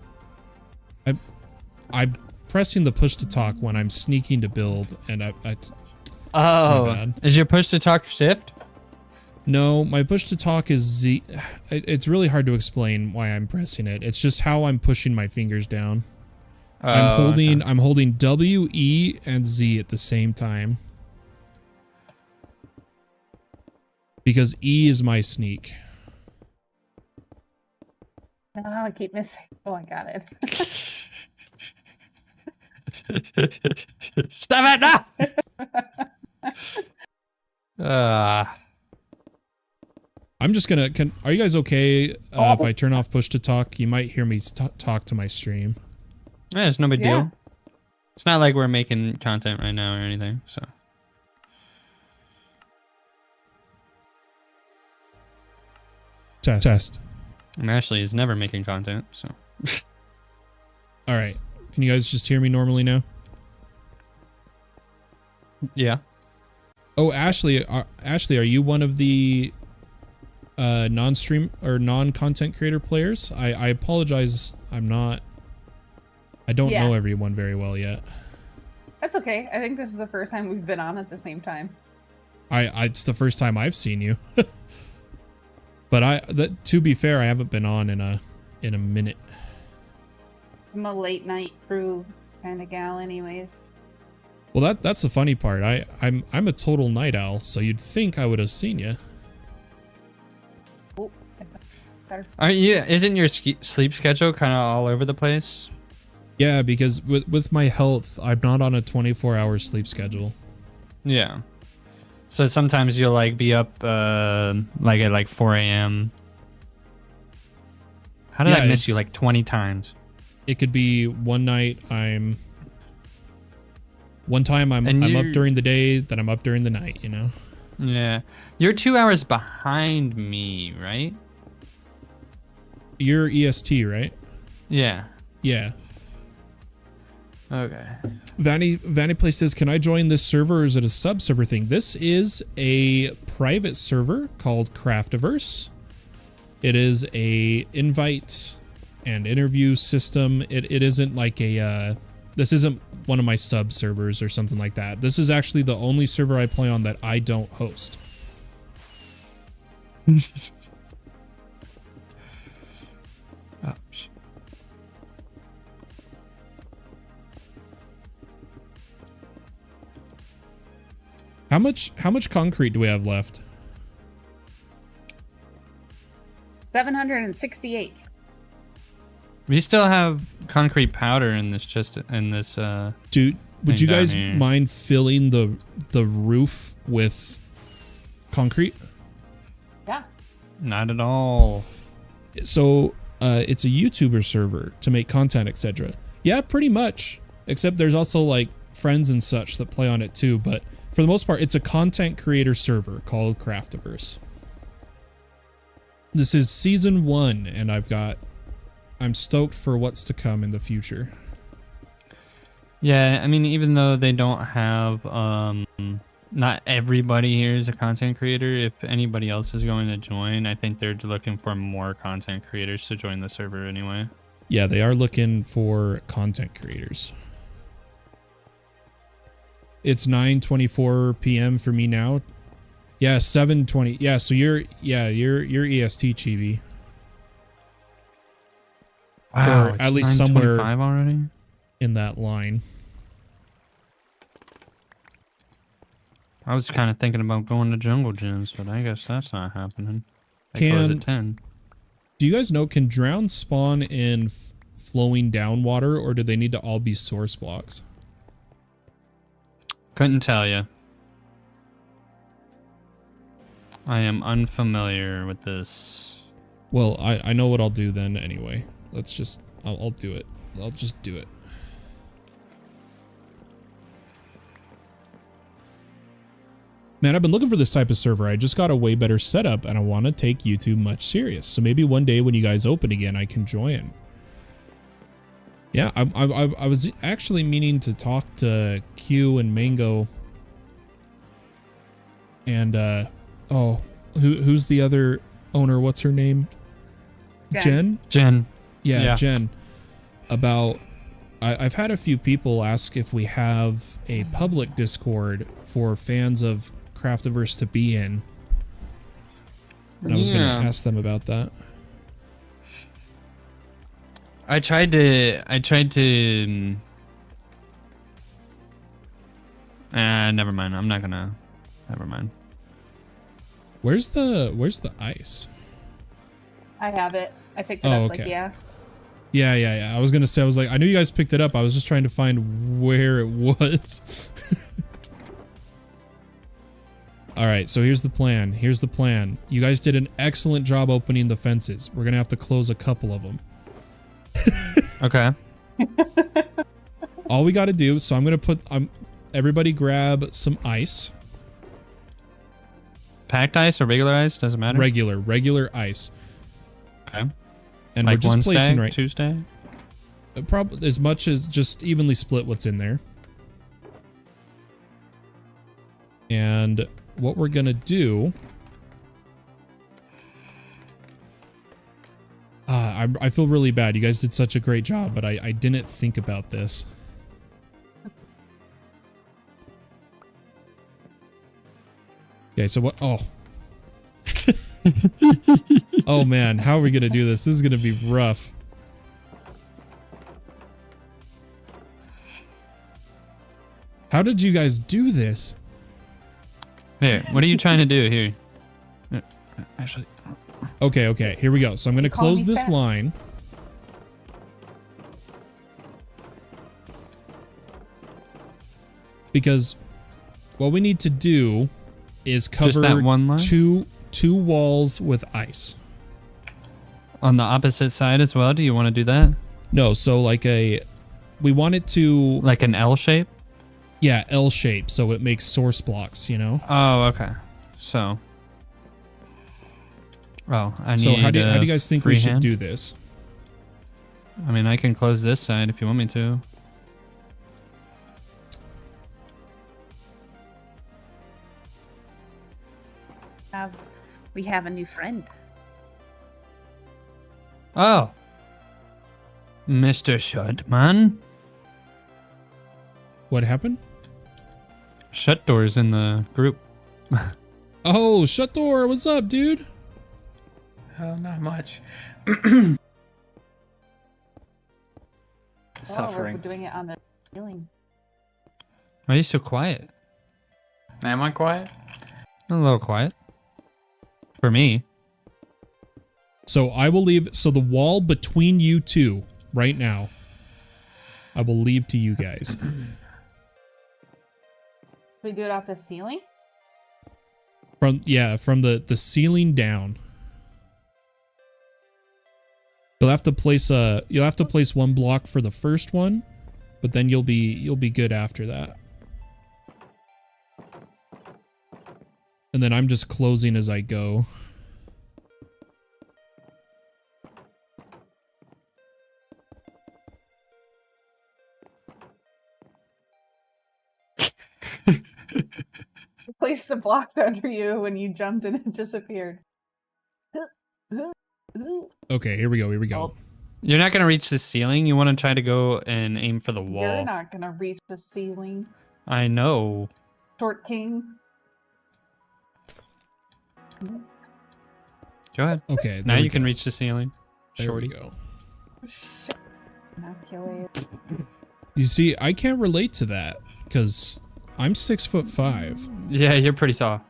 I'm pressing the push to talk when I'm sneaking to build, and Oh, is your push to talk shift? No, my push to talk is Z. It's really hard to explain why I'm pressing it. It's just how I'm pushing my fingers down. I'm holding W, E, and Z at the same time. Because E is my sneak. Oh, I keep missing. Oh, I got it. Stop it now! I'm just gonna. Are you guys okay if I turn off push to talk? You might hear me talk to my stream. Yeah, it's no big deal. It's not like we're making content right now or anything, so. Test. And Ashley is never making content, so. All right. Can you guys just hear me normally now? Yeah. Oh, Ashley, are you one of the non-stream or non-content creator players? I apologize. I'm not. I don't know everyone very well yet. That's okay. I think this is the first time we've been on at the same time. It's the first time I've seen you. But to be fair, I haven't been on in a minute. I'm a late night crew kind of gal anyways. Well, that's the funny part. I'm a total night owl, so you'd think I would have seen you. Oh, Aren't you? Isn't your sleep schedule kind of all over the place? Yeah, because with my health, I'm not on a 24-hour sleep schedule. Yeah. So sometimes you'll like be up like at like 4 a.m. How did I miss you like 20 times? It could be one night I'm up during the day, then I'm up during the night, you know? Yeah. You're 2 hours behind me, right? You're EST, right? Yeah. Yeah. Okay. Vannyplay says, can I join this server or is it a sub-server thing? This is a private server called CRAFTIVERSE. It is a invite and interview system. It isn't like a... this isn't one of my sub-servers or something like that. This is actually the only server I play on that I don't host. How much concrete do we have left? 768. We still have concrete powder in this Dude, would you guys here. mind filling the roof with concrete? Yeah. Not at all. So it's a YouTuber server to make content, etc. Yeah, pretty much. Except there's also like friends and such that play on it too, but for the most part, it's a content creator server called CRAFTIVERSE. This is season 1, and I'm stoked for what's to come in the future. Yeah, I mean, even though they don't have, not everybody here is a content creator. If anybody else is going to join, I think they're looking for more content creators to join the server anyway. Yeah, they are looking for content creators. It's 9:24 p.m. for me now. Yeah, 7:20. Yeah, so you're EST, Chibi. Wow, or at least somewhere already in that line. I was kind of thinking about going to Jungle Gyms, but I guess that's not happening. They close at 10. Do you guys know, can drown spawn in flowing down water, or do they need to all be source blocks? Couldn't tell you. I am unfamiliar with this. Well, I know what I'll do then anyway. Let's just, I'll do it. I'll just do it. Man, I've been looking for this type of server. I just got a way better setup and I want to take YouTube much serious. So maybe one day when you guys open again, I can join. Yeah, I was actually meaning to talk to Q and Mango And oh, who's the other owner? What's her name? Jen? Jen. Yeah, Jen. About I've had a few people ask if we have a public Discord for fans of Craftiverse to be in. And I was going to ask them about that. I tried to never mind. I'm not gonna. Never mind. Where's the ice? I have it. I picked it up like you asked. Yeah. I was gonna say, I was like, I knew you guys picked it up. I was just trying to find where it was. All right, so here's the plan. You guys did an excellent job opening the fences. We're gonna have to close a couple of them. Okay. All we got to do. So I'm gonna put. Everybody grab some ice. Packed ice or regular ice, doesn't matter. Regular ice. Okay. And like we're just placing right. Tuesday. Probably as much as just evenly split what's in there. And what we're gonna do. I feel really bad. You guys did such a great job, but I didn't think about this. Okay, so what? Oh. Oh man, how are we gonna do this? This is gonna be rough. How did you guys do this? Here, what are you trying to do here? Actually. Okay, here we go. So I'm gonna close this line. Because what we need to do is cover just that one line? two walls with ice. On the opposite side as well? Do you want to do that? No, so like we want it to... Like an L shape? Yeah, L shape, so it makes source blocks, you know? Oh, okay. So... Oh, I need. So how do you guys think we should do this? I mean, I can close this side if you want me to. We have a new friend. Oh, Mr. Shutman. What happened? Shut doors in the group. Oh, Shut Door, what's up, dude? Oh, not much. Suffering. We're doing it on the ceiling. Why are you so quiet? Am I quiet? A little quiet. For me. So I will leave. So the wall between you two right now, I will leave to you guys. We do it off the ceiling? From the ceiling down. You'll have to place one block for the first one, but then you'll be good after that. And then I'm just closing as I go. Place the block under you when you jumped and it disappeared. Okay, here we go. Oh. You're not going to reach the ceiling. You want to try to go and aim for the wall. You're not going to reach the ceiling. I know. Short King. Go ahead. Okay. Now you can reach the ceiling. There we Shorty. go. Shit. Knock your way. You see, I can't relate to that because I'm 6'5". Yeah, you're pretty tall.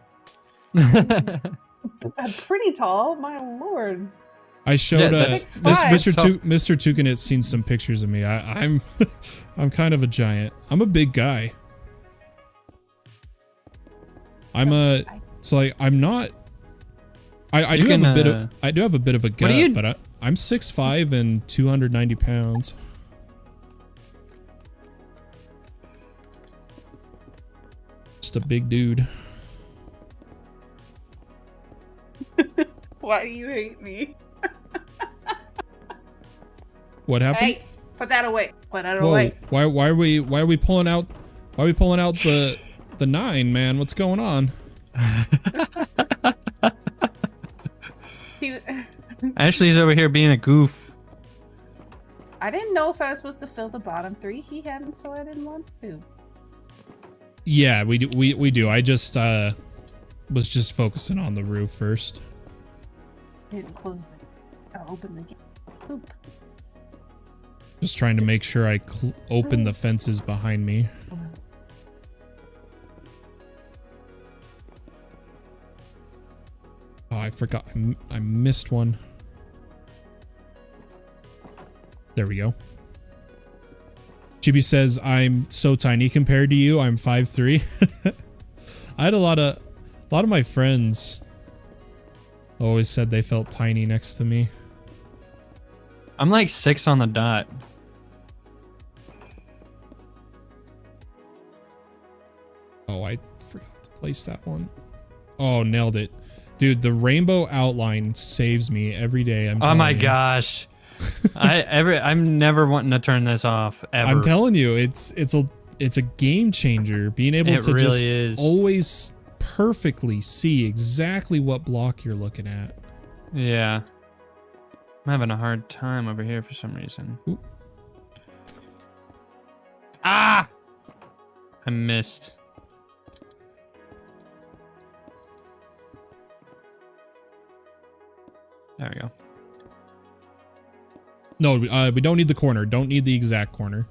Pretty tall, my lord. I showed Mr. Mr. Tucanet's seen some pictures of me. I'm I'm kind of a giant. I'm a big guy. I'm not. I do have a bit of a gut, but I'm 6'5" and 290 pounds. Just a big dude. Why do you hate me? What happened? Hey, put that away. Put that away. Why are we pulling out the 9, man? What's going on? He, Ashley's over here being a goof. I didn't know if I was supposed to fill the bottom 3. He hadn't, so I didn't want to. Yeah, we do. I just was just focusing on the roof first. Didn't close the. Open the gate. Oop. Just trying to make sure I open the fences behind me. Oh, I forgot. I missed one. There we go. Chibi says, I'm so tiny compared to you. I'm 5'3". I had a lot of my friends always said they felt tiny next to me. I'm like 6 on the dot. Oh, I forgot to place that one. Oh, nailed it. Dude, the rainbow outline saves me every day. Oh my gosh. I'm never wanting to turn this off ever. I'm telling you, it's a game changer. Being able to really just is. always perfectly see exactly what block you're looking at. Yeah. I'm having a hard time over here for some reason. Ooh. Ah! I missed. There we go. No, we don't need the corner. Don't need the exact corner.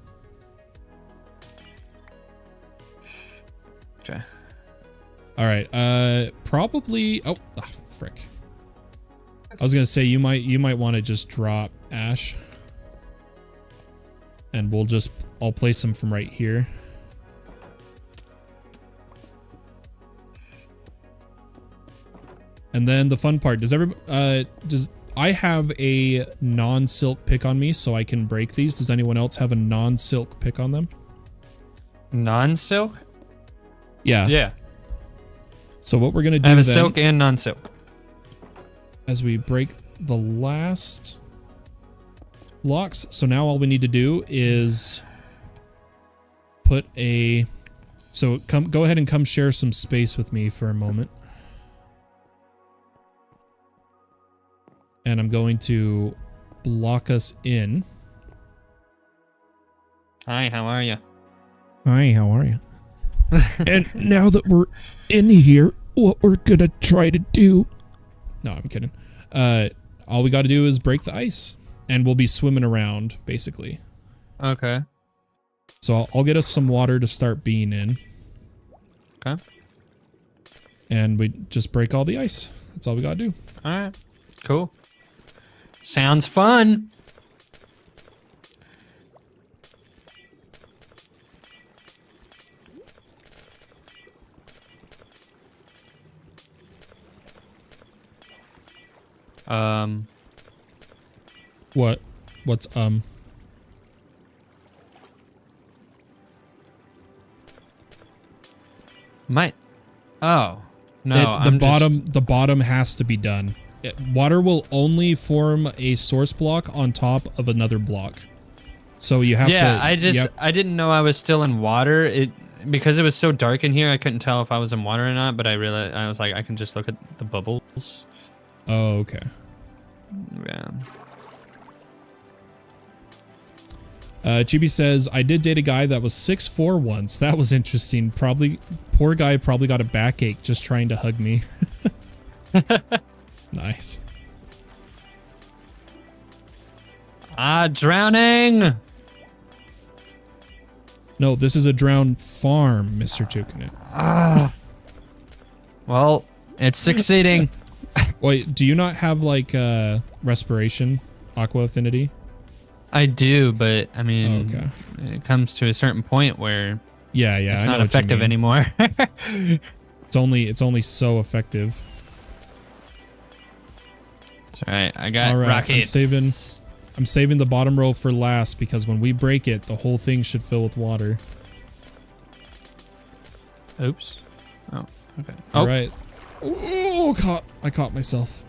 Okay. All right. Probably. Oh, frick. I was gonna say you might want to just drop Ash, and I'll place them from right here. And then the fun part, does I have a non-silk pick on me so I can break these. Does anyone else have a non-silk pick on them? Non-silk? Yeah. Yeah. So what we're going to do I have a then, silk and non-silk. as we break the last blocks, so now all we need to do is put go ahead and come share some space with me for a moment. And I'm going to block us in. Hi, how are you? Hi, how are you? And now that we're in here, what we're gonna try to do... No, I'm kidding. All we gotta do is break the ice. And we'll be swimming around, basically. Okay. So I'll get us some water to start being in. Okay. And we just break all the ice. That's all we gotta do. Alright. Cool. Sounds fun. What's Oh. No, the bottom has to be done. Water will only form a source block on top of another block. So you have to... Yeah, I didn't know I was still in water. Because it was so dark in here, I couldn't tell if I was in water or not, but I was like, I can just look at the bubbles. Oh, okay. Yeah. Chibi says, I did date a guy that was 6'4" once. That was interesting. Poor guy probably got a backache just trying to hug me. Nice. Drowning! No, this is a drowned farm, Mr. Chukanet. Well, it's succeeding. Wait, do you not have, like, respiration, aqua affinity? I do, but, I mean, okay. It comes to a certain point where yeah, it's I know not what you effective mean. anymore. It's only so effective. It's alright, I got All right, rockets. I'm saving the bottom row for last because when we break it, the whole thing should fill with water. Oops. Oh, okay. All right. Oh, I caught myself.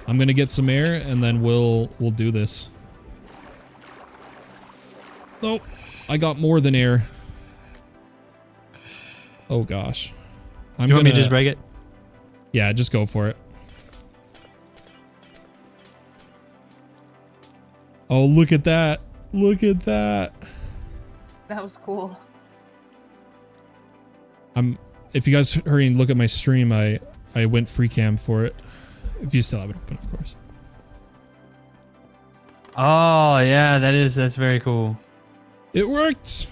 I'm gonna get some air and then we'll do this. Nope. I got more than air. Oh gosh. You want me to just break it? Yeah, just go for it. Oh, look at that. Look at that. That was cool. If you guys hurry and look at my stream, I went free cam for it. If you still have it open, of course. Oh, yeah, that's very cool. It worked.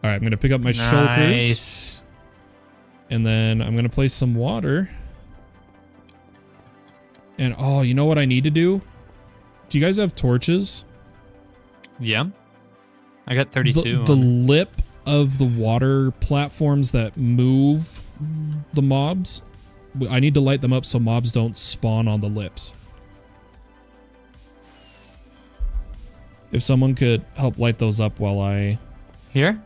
All right, I'm going to pick up my shulkers. And then I'm going to place some water. And oh, you know what I need to do? Do you guys have torches? Yeah. I got 32. The lip of the water platforms that move the mobs, I need to light them up so mobs don't spawn on the lips. If someone could help light those up while I... Here?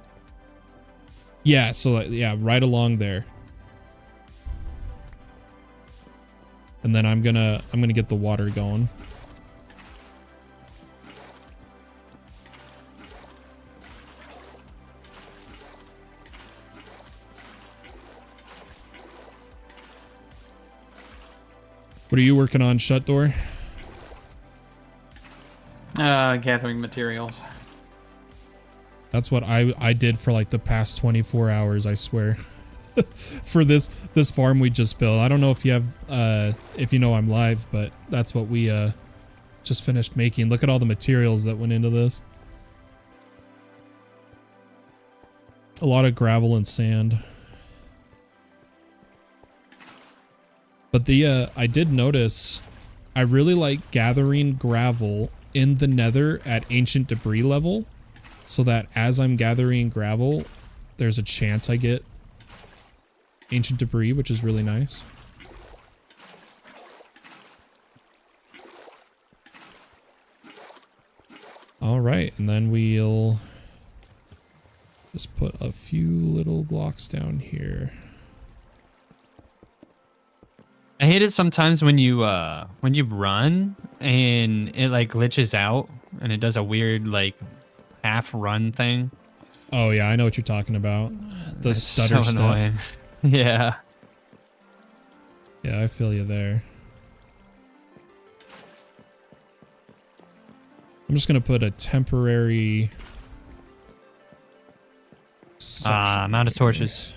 Yeah, so yeah, right along there. And then I'm gonna get the water going. What are you working on, Shut Door? Gathering materials. That's what I did for like the past 24 hours, I swear. For this farm we just built. I don't know if you have if you know I'm live, but that's what we just finished making. Look at all the materials that went into this. A lot of gravel and sand. But I did notice I really like gathering gravel in the nether at ancient debris level, so that as I'm gathering gravel, there's a chance I get ancient debris, which is really nice. All right, and then we'll just put a few little blocks down here. I hate it sometimes when you run and it like glitches out and it does a weird like half run thing. Oh yeah, I know what you're talking about. The It's stutter so step. annoying. Yeah. Yeah, I feel you there. I'm just gonna put a temporary Amount of torches.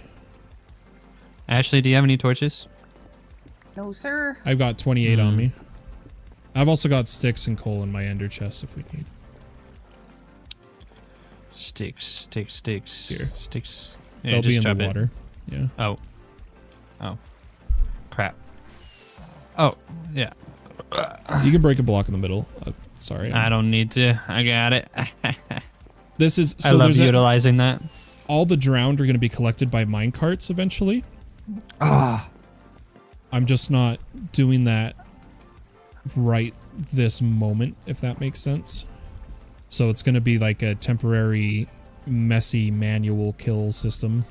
Ashley, do you have any torches? No, sir. I've got 28 on me. I've also got sticks and coal in my ender chest if we need. Sticks. Here. Sticks. Yeah, They'll be in just the chop it. water. Yeah. Oh. Crap. Oh, yeah. You can break a block in the middle. Sorry. I don't need to. I got it. This is I love utilizing that. All the drowned are going to be collected by minecarts eventually. Ah. I'm just not doing that right this moment, if that makes sense. So it's going to be like a temporary, messy manual kill system.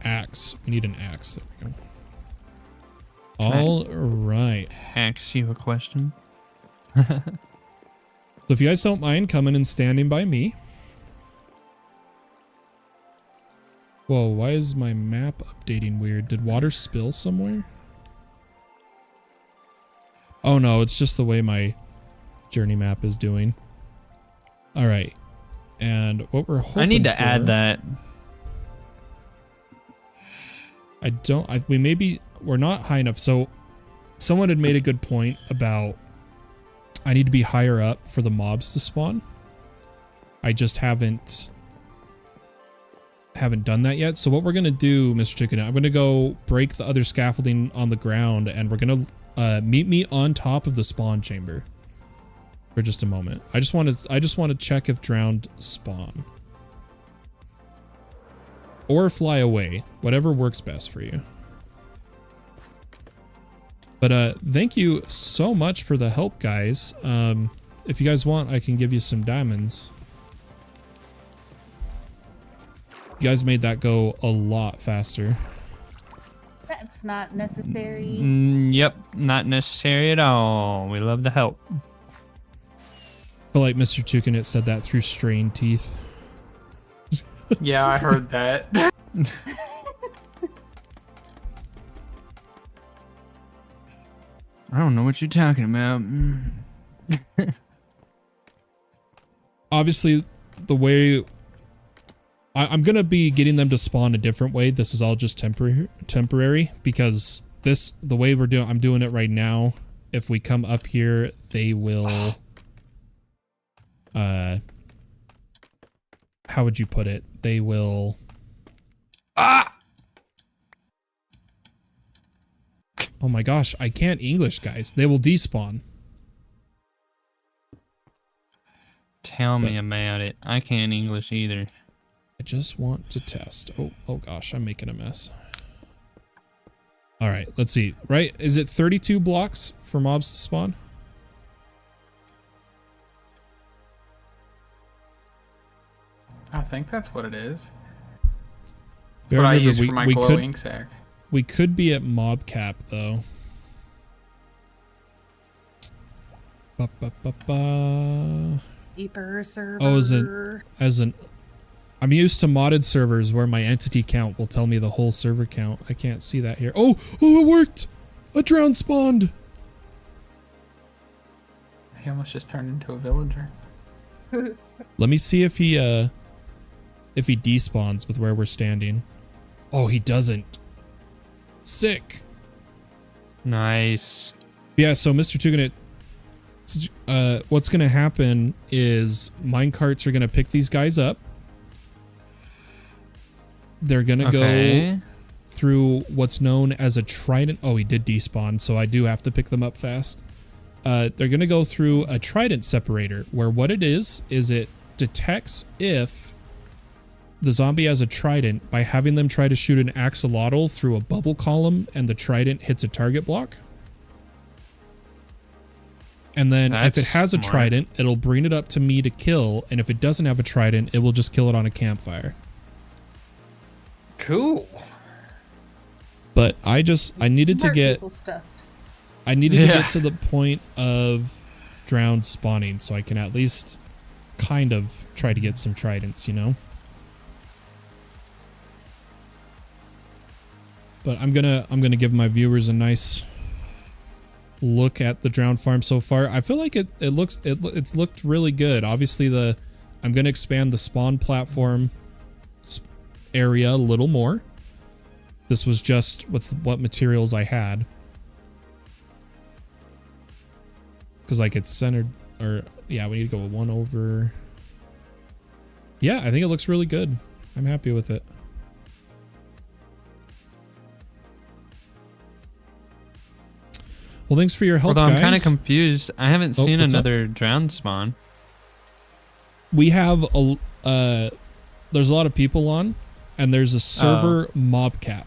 Axe. We need an axe. There we go. All right. Ask you a question. So if you guys don't mind coming and standing by me. Whoa, why is my map updating weird? Did water spill somewhere? Oh no, it's just the way my journey map is doing. All right. And what we're hoping I need to for, add that. we're not high enough. So someone had made a good point about I need to be higher up for the mobs to spawn. I just haven't done that yet. So what we're going to do, Mr. Chicken, I'm going to go break the other scaffolding on the ground and we're going to meet me on top of the spawn chamber for just a moment. I just want to check if drowned spawn. Or fly away, whatever works best for you. But thank you so much for the help, guys. If you guys want, I can give you some diamonds. You guys made that go a lot faster. That's not necessary. Yep, not necessary at all. We love the help. I feel like Mr. Tukinit said that through strained teeth. Yeah, I heard that. I don't know what you're talking about. Obviously, the way I'm gonna be getting them to spawn a different way. This is all just temporary because the way I'm doing it right now. If we come up here, they will. How would you put it? They will. Ah! Oh my gosh, I can't English, guys. They will despawn. Tell me about it. I can't English either. I just want to test. Oh gosh, I'm making a mess. All right, let's see. Right, is it 32 blocks for mobs to spawn? I think that's what it is. That's Yeah, what I remember, use for my glow ink sac. We could be at mob cap though. Deeper server. Oh, I'm used to modded servers where my entity count will tell me the whole server count. I can't see that here. Oh, it worked! A drown spawned! He almost just turned into a villager. Let me see if he despawns with where we're standing. Oh, he doesn't. Sick. Nice. Yeah, so Mr. Tuganit, what's going to happen is minecarts are going to pick these guys up. They're going to go through what's known as a Trident. Oh, he did despawn, so I do have to pick them up fast. They're going to go through a Trident separator, where what it is it detects if the zombie has a Trident by having them try to shoot an axolotl through a bubble column and the Trident hits a target block. And then if it has a Trident, it'll bring it up to me to kill, and if it doesn't have a Trident, it will just kill it on a campfire. Cool. But I needed to get to the point of drowned spawning so I can at least kind of try to get some Tridents, you know? But I'm gonna give my viewers a nice look at the drowned farm so far. I feel like it's looked really good. Obviously I'm gonna expand the spawn platform area a little more. This was just with what materials I had. Because like it's centered, or yeah, we need to go with 1 over. Yeah, I think it looks really good. I'm happy with it. Well, thanks for your help, Although guys. I'm kind of confused. I haven't seen another drowned spawn. We have there's a lot of people on, and there's a server mob cap.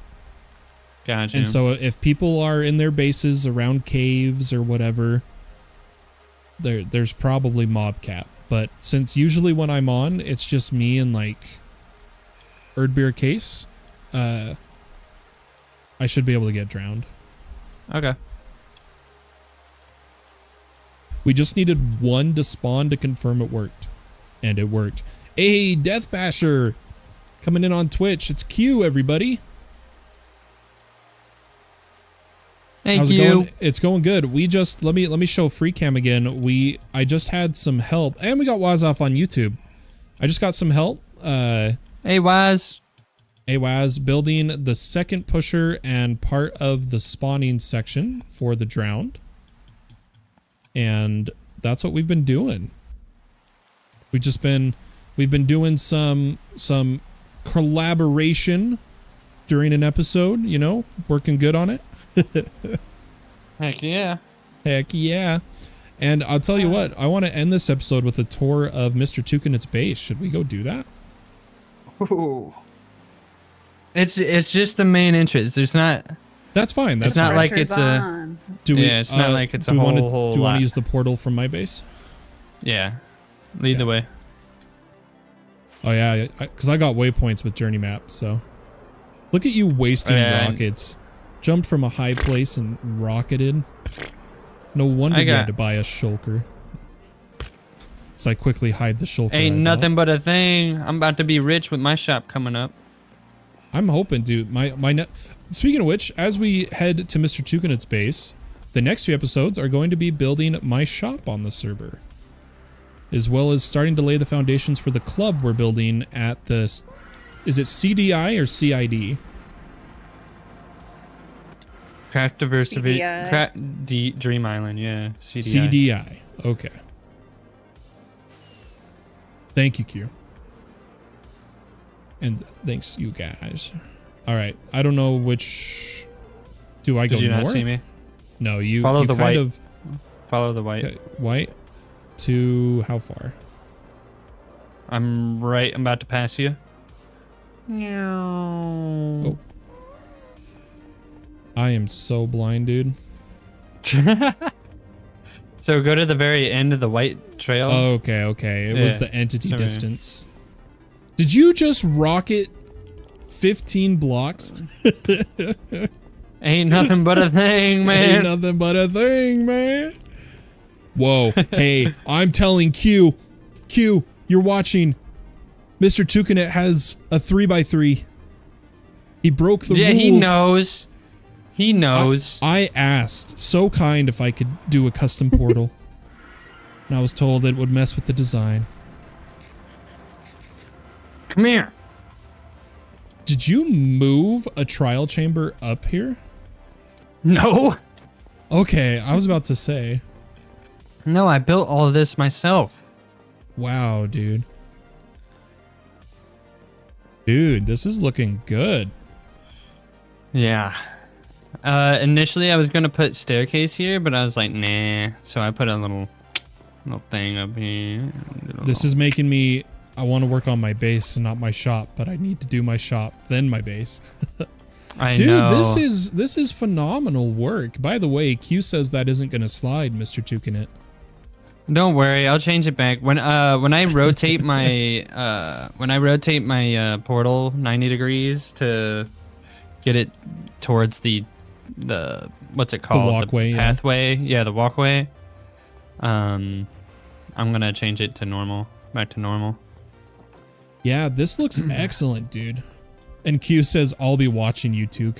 Gotcha. And so if people are in their bases around caves or whatever, there's probably mob cap. But since usually when I'm on, it's just me and like Erdbeer Case, I should be able to get drowned. Okay. We just needed 1 to spawn to confirm it worked. And it worked. Hey, Death Basher! Coming in on Twitch. It's Q, everybody. Thank you. It's going good. We just let me show free cam again. I just had some help, and we got Waz off on YouTube. I just got some help. Hey Waz. Hey Waz, building the second pusher and part of the spawning section for the drowned. And that's what we've been doing. We've been doing some collaboration during an episode, you know, working good on it. Heck yeah. Heck yeah. And I'll tell you what, I want to end this episode with a tour of Mr. Tukinit's base. Should we go do that? Ooh. It's just the main entrance. There's not. That's fine. That's it's not fine. like it's a. Yeah, it's not like it's a whole lot. Do you want to use the portal from my base? Yeah. Lead the way. Oh yeah, because I got waypoints with journey map. So look at you wasting rockets. Jumped from a high place and rocketed. No wonder you had to buy a shulker. So I quickly hide the shulker. Ain't nothing but a thing. I'm about to be rich with my shop coming up. I'm hoping, dude. Speaking of which, as we head to Mr. Tukanit's base, the next few episodes are going to be building my shop on the server, as well as starting to lay the foundations for the club we're building at the... Is it CDI or CID? CRAFTIVERSE Dream Island, yeah. CDI. CDI. Okay. Thank you, Q. And thanks, you guys. All right. I don't know which... Do I go north? Did you not see me? No, you follow you the kind white. of... Follow the white. White? To how far? I'm about to pass you. Oh. I am so blind, dude. So go to the very end of the white trail. Okay, okay. It was the entity distance. Did you just rocket 15 blocks? Ain't nothing but a thing, man. Ain't nothing but a thing, man. Whoa. Hey, I'm telling Q. Q, you're watching. Mr. Tukanet has a 3x3. He broke the rules. Yeah, he knows. He knows. I asked, so kind, if I could do a custom portal. And I was told that it would mess with the design. Come here. Did you move a trial chamber up here? No. Okay, I was about to say. No, I built all of this myself. Wow, dude. Dude, this is looking good. Yeah. Initially I was gonna put staircase here, but I was like, nah. So I put a little thing up here. This is making me... I want to work on my base and not my shop, but I need to do my shop, then my base. I Dude, know. this is phenomenal work. By the way, Q says that isn't gonna slide, Mr. Tukanet. Don't worry, I'll change it back. When I rotate my portal 90 degrees to get it towards the what's it called? The walkway, the pathway. Yeah, the walkway. I'm gonna change it to normal. Back to normal. Yeah, this looks excellent, dude. And Q says, I'll be watching you, Tuke.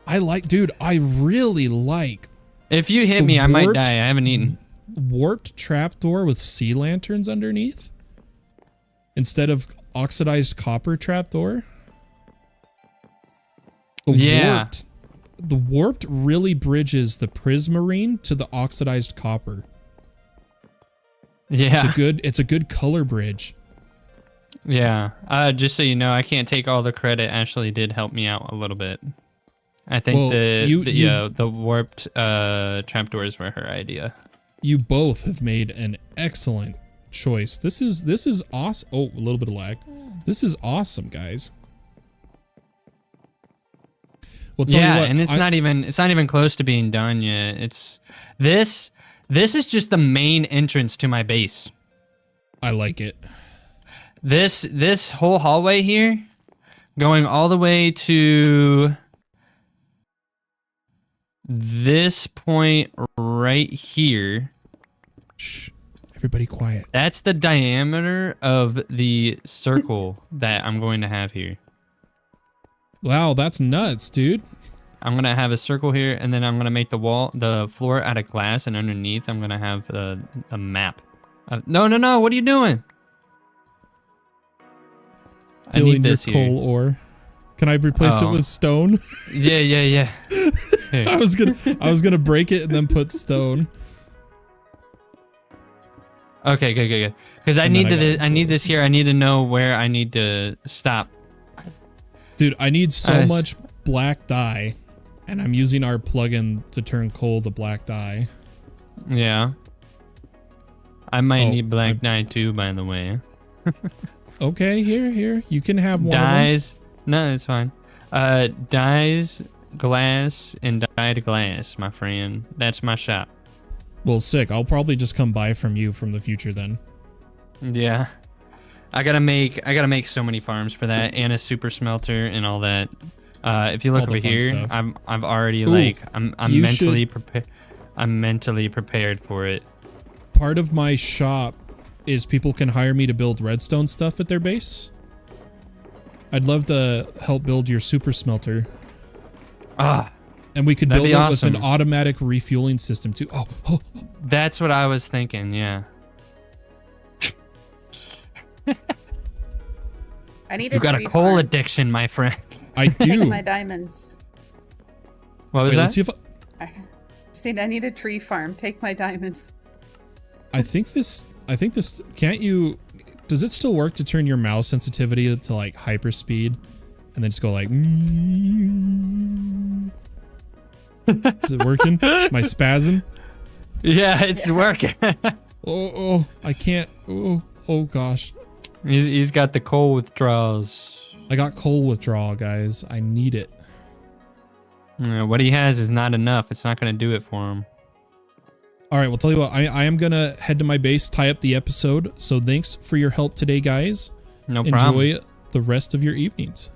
I really like... If you hit me, I might die. I haven't eaten. Warped trapdoor with sea lanterns underneath? Instead of oxidized copper trapdoor? The warped really bridges the prismarine to the oxidized copper. Yeah. It's a good color bridge. Yeah. Just so you know, I can't take all the credit. Ashley did help me out a little bit. I think the warped trapdoors were her idea. You both have made an excellent choice. This is awesome. Oh, a little bit of lag. This is awesome, guys. Well, tell you what, and it's not even close to being done yet. This is just the main entrance to my base. I like it. This whole hallway here, going all the way to this point right here. Shh. Everybody quiet. That's the diameter of the circle that I'm going to have here. Wow, that's nuts, dude. I'm going to have a circle here, and then I'm going to make the floor out of glass, and underneath I'm going to have a map. No, what are you doing? Stealing your coal ore. Can I replace it with stone? Yeah. I was gonna break it and then put stone. Okay, good. Because I need this here. I need to know where I need to stop. Dude, I need so much black dye, and I'm using our plugin to turn coal to black dye. Yeah. I might need black dye too, by the way. Okay, here. You can have one dyes. No, it's fine. Dyes, glass, and dyed glass, my friend. That's my shop. Well, sick. I'll probably just come buy from you from the future then. Yeah. I gotta make so many farms for that and a super smelter and all that. If you look All the over fun here, stuff. I've already Ooh, like I'm you mentally should- prepared. I'm mentally prepared for it. Part of my shop is people can hire me to build redstone stuff at their base. I'd love to help build your super smelter. Ah, And we could That'd build be it awesome. with an automatic refueling system too. Oh, that's what I was thinking. Yeah. I need You got a tree coal farm. addiction, my friend. I Take do. my diamonds. What was Wait, that? let's see if I need a tree farm. Take my diamonds. I think this, can't you, does it still work to turn your mouse sensitivity to like hyper speed and then just go like, is it working? My spasm? Yeah, it's working. Oh, I can't. Oh gosh. He's got the coal withdrawals. I got coal withdrawal, guys. I need it. What he has is not enough. It's not going to do it for him. All right, well, tell you what, I am going to head to my base, tie up the episode. So thanks for your help today, guys. No problem. Enjoy the rest of your evenings.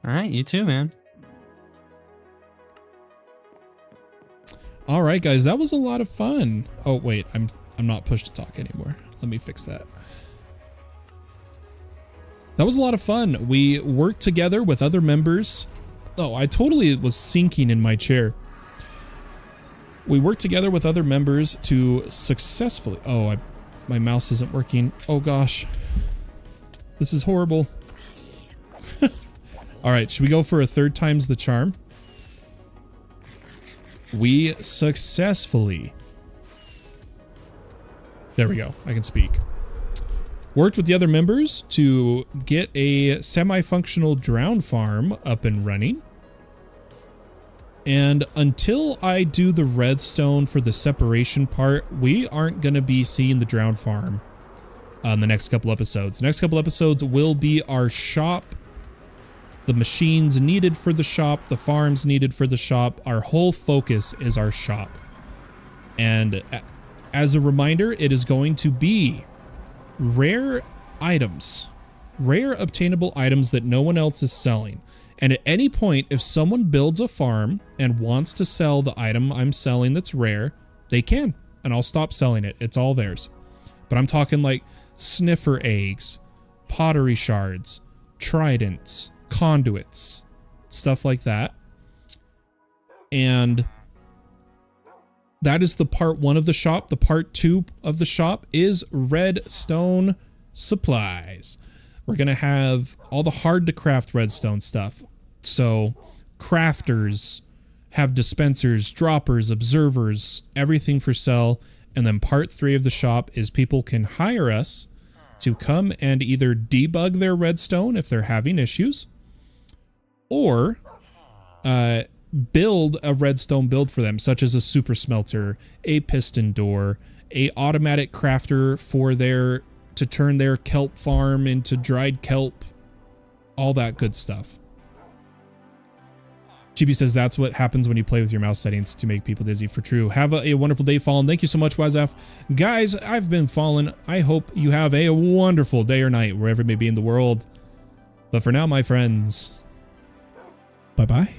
All right, you too, man. All right, guys, that was a lot of fun. Oh, wait, I'm not pushed to talk anymore. Let me fix that. That was a lot of fun. We worked together with other members. Oh, I totally was sinking in my chair. We worked together with other members to successfully... Oh, my mouse isn't working. Oh, gosh. This is horrible. All right, should we go for a third time's the charm? We successfully... There we go. I can speak. Worked with the other members to get a semi-functional drown farm up and running. And until I do the redstone for the separation part, we aren't going to be seeing the drown farm on the next couple episodes. The next couple episodes will be our shop, the machines needed for the shop, the farms needed for the shop. Our whole focus is our shop. And as a reminder, it is going to be rare items, rare obtainable items that no one else is selling. And at any point, if someone builds a farm and wants to sell the item I'm selling that's rare, they can, and I'll stop selling it. It's all theirs. But I'm talking like sniffer eggs, pottery shards, tridents, conduits, stuff like that. And that is the part 1 of the shop. The part 2 of the shop is redstone supplies. We're going to have all the hard to craft redstone stuff. So crafters have dispensers, droppers, observers, everything for sale. And then part 3 of the shop is people can hire us to come and either debug their redstone if they're having issues, or build a redstone build for them, such as a super smelter, a piston door, a automatic crafter for to turn their kelp farm into dried kelp, all that good stuff. Chibi says that's what happens when you play with your mouse settings to make people dizzy. For true. Have a wonderful day, Fallen. Thank you so much, Wazaf. Guys, I've been Fallen. I hope you have a wonderful day or night, wherever it may be in the world. But for now, my friends, bye-bye.